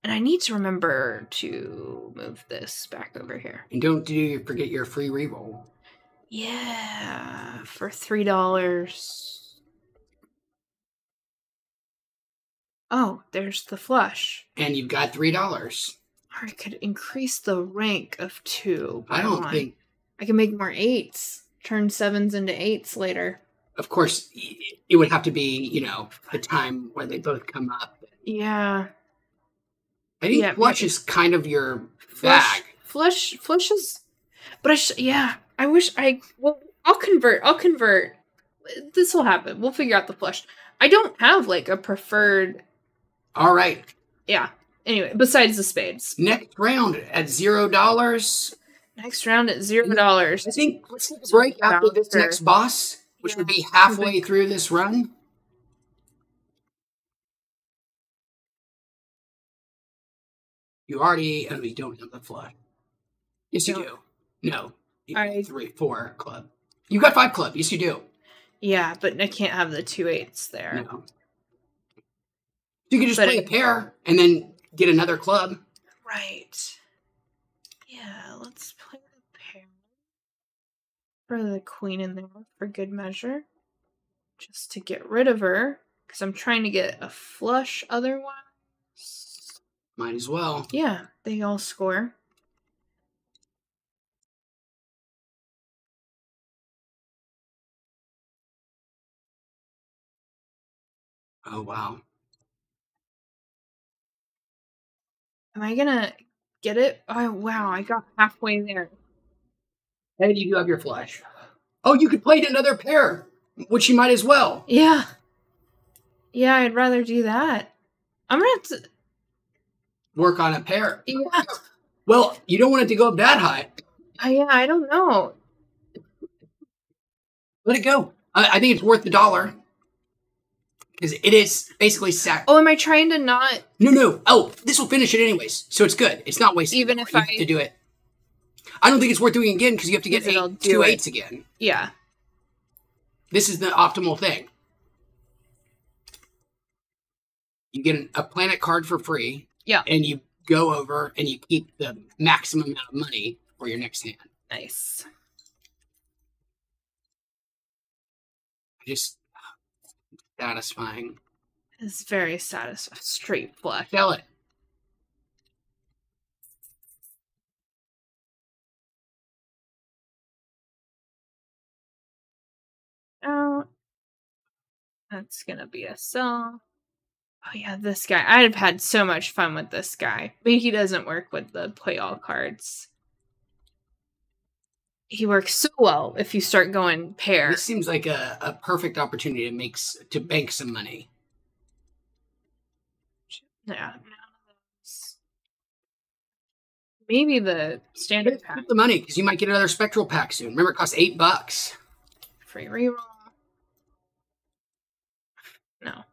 And I need to remember to move this back over here. And don't forget your free reroll. Yeah, for $3. Oh, there's the flush. And you've got $3. Or I could increase the rank of 2 by I don't 1. think. I can make more 8s. Turn 7s into 8s later. Of course, it would have to be, the time when they both come up. Yeah. I think flush is kind of your bag. Flush is. But I wish well, I'll convert. This will happen. We'll figure out the flush. I don't have like a preferred. All right. Yeah. Anyway, besides the spades. Next round at $0. Next round at $0. I think let's take a break after this next boss, which would be halfway through this run. You already, you don't have the flush. Yes, you do. No. 3, 4 club. You got 5 club. Yes, you do. Yeah, but I can't have the 2 8s there. No. You can just play a pair and then get another club. Right. Yeah, let's play the pair. For the queen in there for good measure. Just to get rid of her. Because I'm trying to get a flush otherwise. Might as well. Yeah, they all score. Oh, wow. Am I gonna get it? Oh, wow, I got halfway there. And you do have your flush. Oh, you could play another pair, which you might as well. Yeah. Yeah, I'd rather do that. I'm gonna have to work on a pair. Yeah. Well, you don't want it to go up that high. Yeah, I don't know. Let it go. I think it's worth $1. Because it is basically sack. Oh, am I trying to not? No. Oh, this will finish it anyways, so it's good. It's not wasted. Even if you have to do it. I don't think it's worth doing again because you have to get 2 8s again. Yeah. This is the optimal thing. You get a planet card for free. Yeah. And you go over and you keep the maximum amount of money for your next hand. Nice. Just satisfying. It's very satisfying. Straight flush. Sell it. Oh. That's gonna be a sell. Oh yeah, this guy. I'd have had so much fun with this guy. But he doesn't work with the play all cards. He works so well if you start going pair. This seems like a perfect opportunity to bank some money. Yeah. Maybe the standard pack. Keep the money because you might get another spectral pack soon. Remember, it costs $8. Free reroll. No.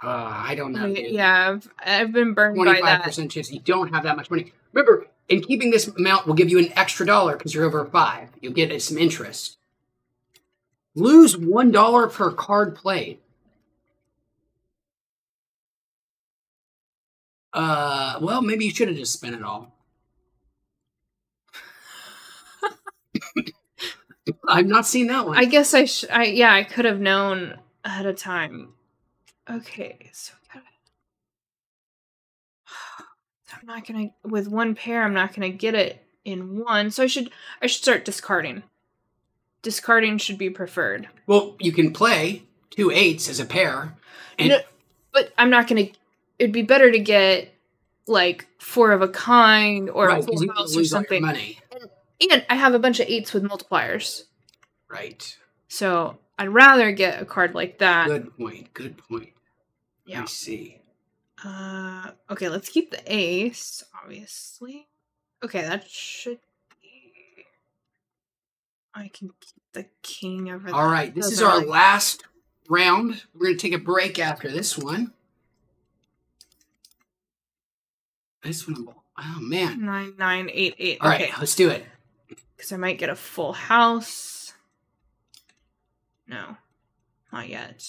I don't know. Yeah, I've been burned by that. 25% chance you don't have that much money. Remember, in keeping this amount will give you an extra $1 because you're over 5. You'll get some interest. Lose $1 per card played. Well, maybe you should have just spent it all. I've not seen that one. I guess I could have known ahead of time. Okay, so I'm not gonna with one pair. I'm not gonna get it in one. So I should start discarding. Discarding should be preferred. Well, you can play 2 8s as a pair, no, but I'm not gonna. It'd be better to get like 4 of a kind or a full house or something. Money. And I have a bunch of 8s with multipliers. Right. So I'd rather get a card like that. Good point. Yeah. I see. Okay, let's keep the ace, obviously. Okay, that should be... I can keep the king over there. All right, this is our last round. We're going to take a break after this one. This one, oh man. 9, 9, 8, 8. All right, let's do it. Because I might get a full house. No, not yet.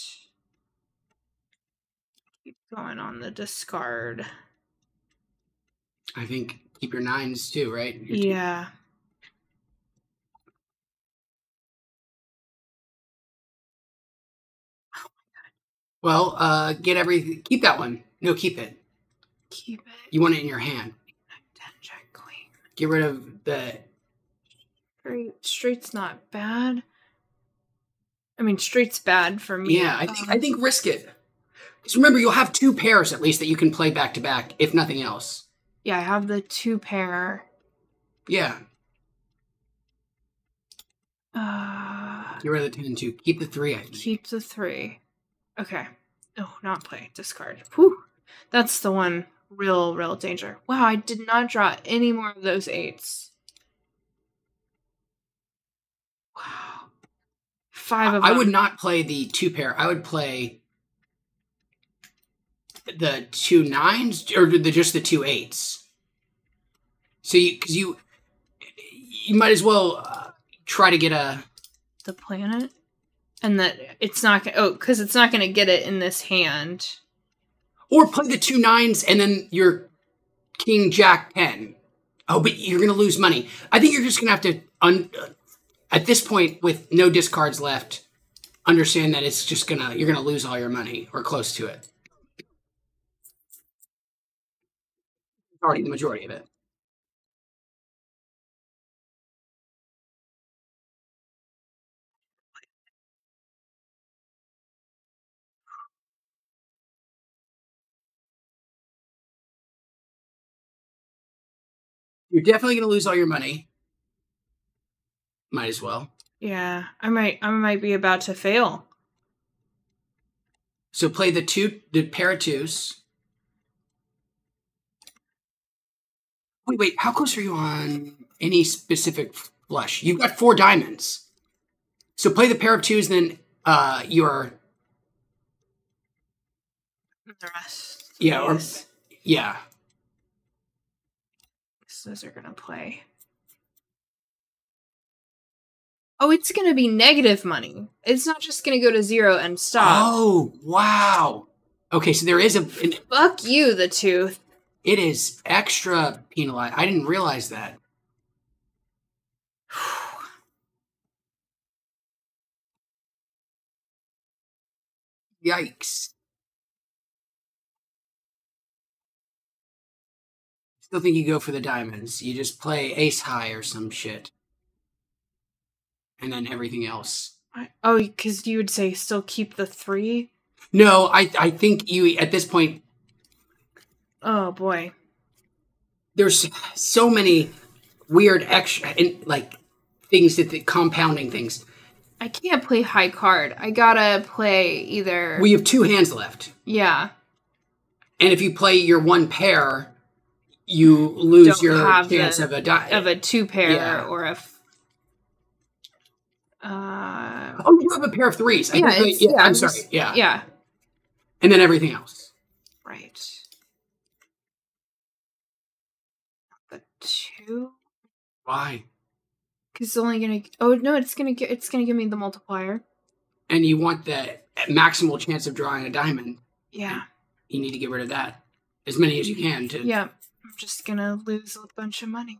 Keep going on the discard. I think keep your 9s too, right? Yeah. Well, get everything. Keep that one. No, keep it. Keep it. You want it in your hand. 10, jack, queen. Get rid of the. Straight's not bad. I mean, straight's bad for me. Yeah, I think risk it. Because remember, you'll have 2 pairs at least that you can play back to back, if nothing else. Yeah, I have the 2 pair. Yeah. Get rid of the 10 and 2. Keep the 3, I think. Keep the 3. Okay. Oh, not play. Discard. Whew. That's the one real danger. Wow, I did not draw any more of those 8s. Wow. 5 of them. I would not play the 2 pair. I would play the 2 9s or just the 2 8s. So you might as well try to get the planet, and that it's not because it's not gonna get it in this hand. Or play the 2 9s and then your King Jack 10. Oh, but you're gonna lose money. I think you're just gonna have to at this point with no discards left, understand that it's just you're gonna lose all your money or close to it. Already the majority of it. You're definitely going to lose all your money. Might as well. Yeah, I might be about to fail. So play the pair of 2s. Wait, how close are you on any specific flush? You've got 4 diamonds. So play the pair of 2s, then your... The rest. Yeah, yeah. Those are gonna play. Oh, it's gonna be negative money. It's not just gonna go to 0 and stop. Oh, wow. Okay, so there is Fuck you, the tooth. It is extra penalized. I didn't realize that. Yikes. Still think you go for the diamonds. You just play ace high or some shit. And then everything else. Oh, because you would say still keep the 3? No, I think you, at this point... Oh, boy. There's so many weird extra, things compounding things. I can't play high card. I gotta play either... We have 2 hands left. Yeah. And if you play your 1 pair... You lose your chance of a 2 pair or a. Oh, you have a pair of 3s. I'm sorry. Yeah. And then everything else. Right. The 2. Why? Because it's only gonna. Oh no! It's gonna give me the multiplier. And you want the maximal chance of drawing a diamond. Yeah. You need to get rid of that, as many as you can. Yeah. I'm just gonna lose a bunch of money.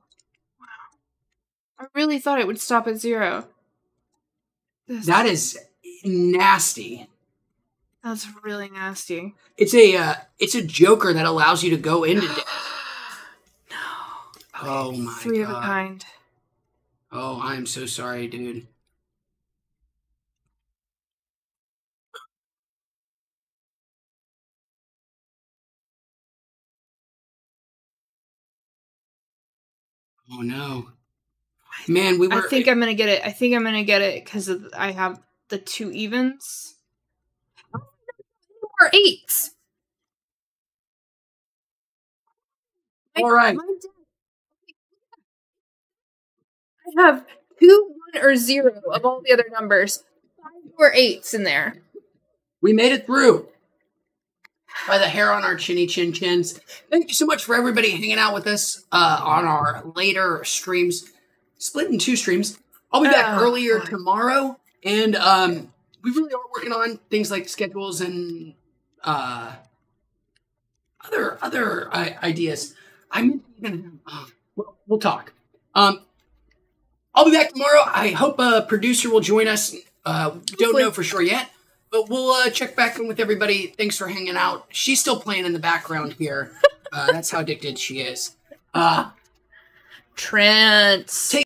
Wow. I really thought it would stop at 0. That is nasty. That's really nasty. It's a joker that allows you to go into debt. No. Oh my god. 3 of a kind. Oh, I'm so sorry, dude. Oh no. Man, I think I'm gonna get it. I think I'm gonna get it because I have the 2 evens. Or 8s. All right. I have 2, 1, or 0 of all the other numbers. 5 or 8s in there. We made it through. By the hair on our chinny chin chins. Thank you so much for everybody hanging out with us on our later streams. Split in 2 streams. I'll be back earlier tomorrow. And we really are working on things like schedules and other ideas. I'm gonna we'll talk. I'll be back tomorrow. I hope a producer will join us. Don't know for sure yet, But we'll check back in with everybody. Thanks for hanging out. She's still playing in the background here. That's how addicted she is. Trance.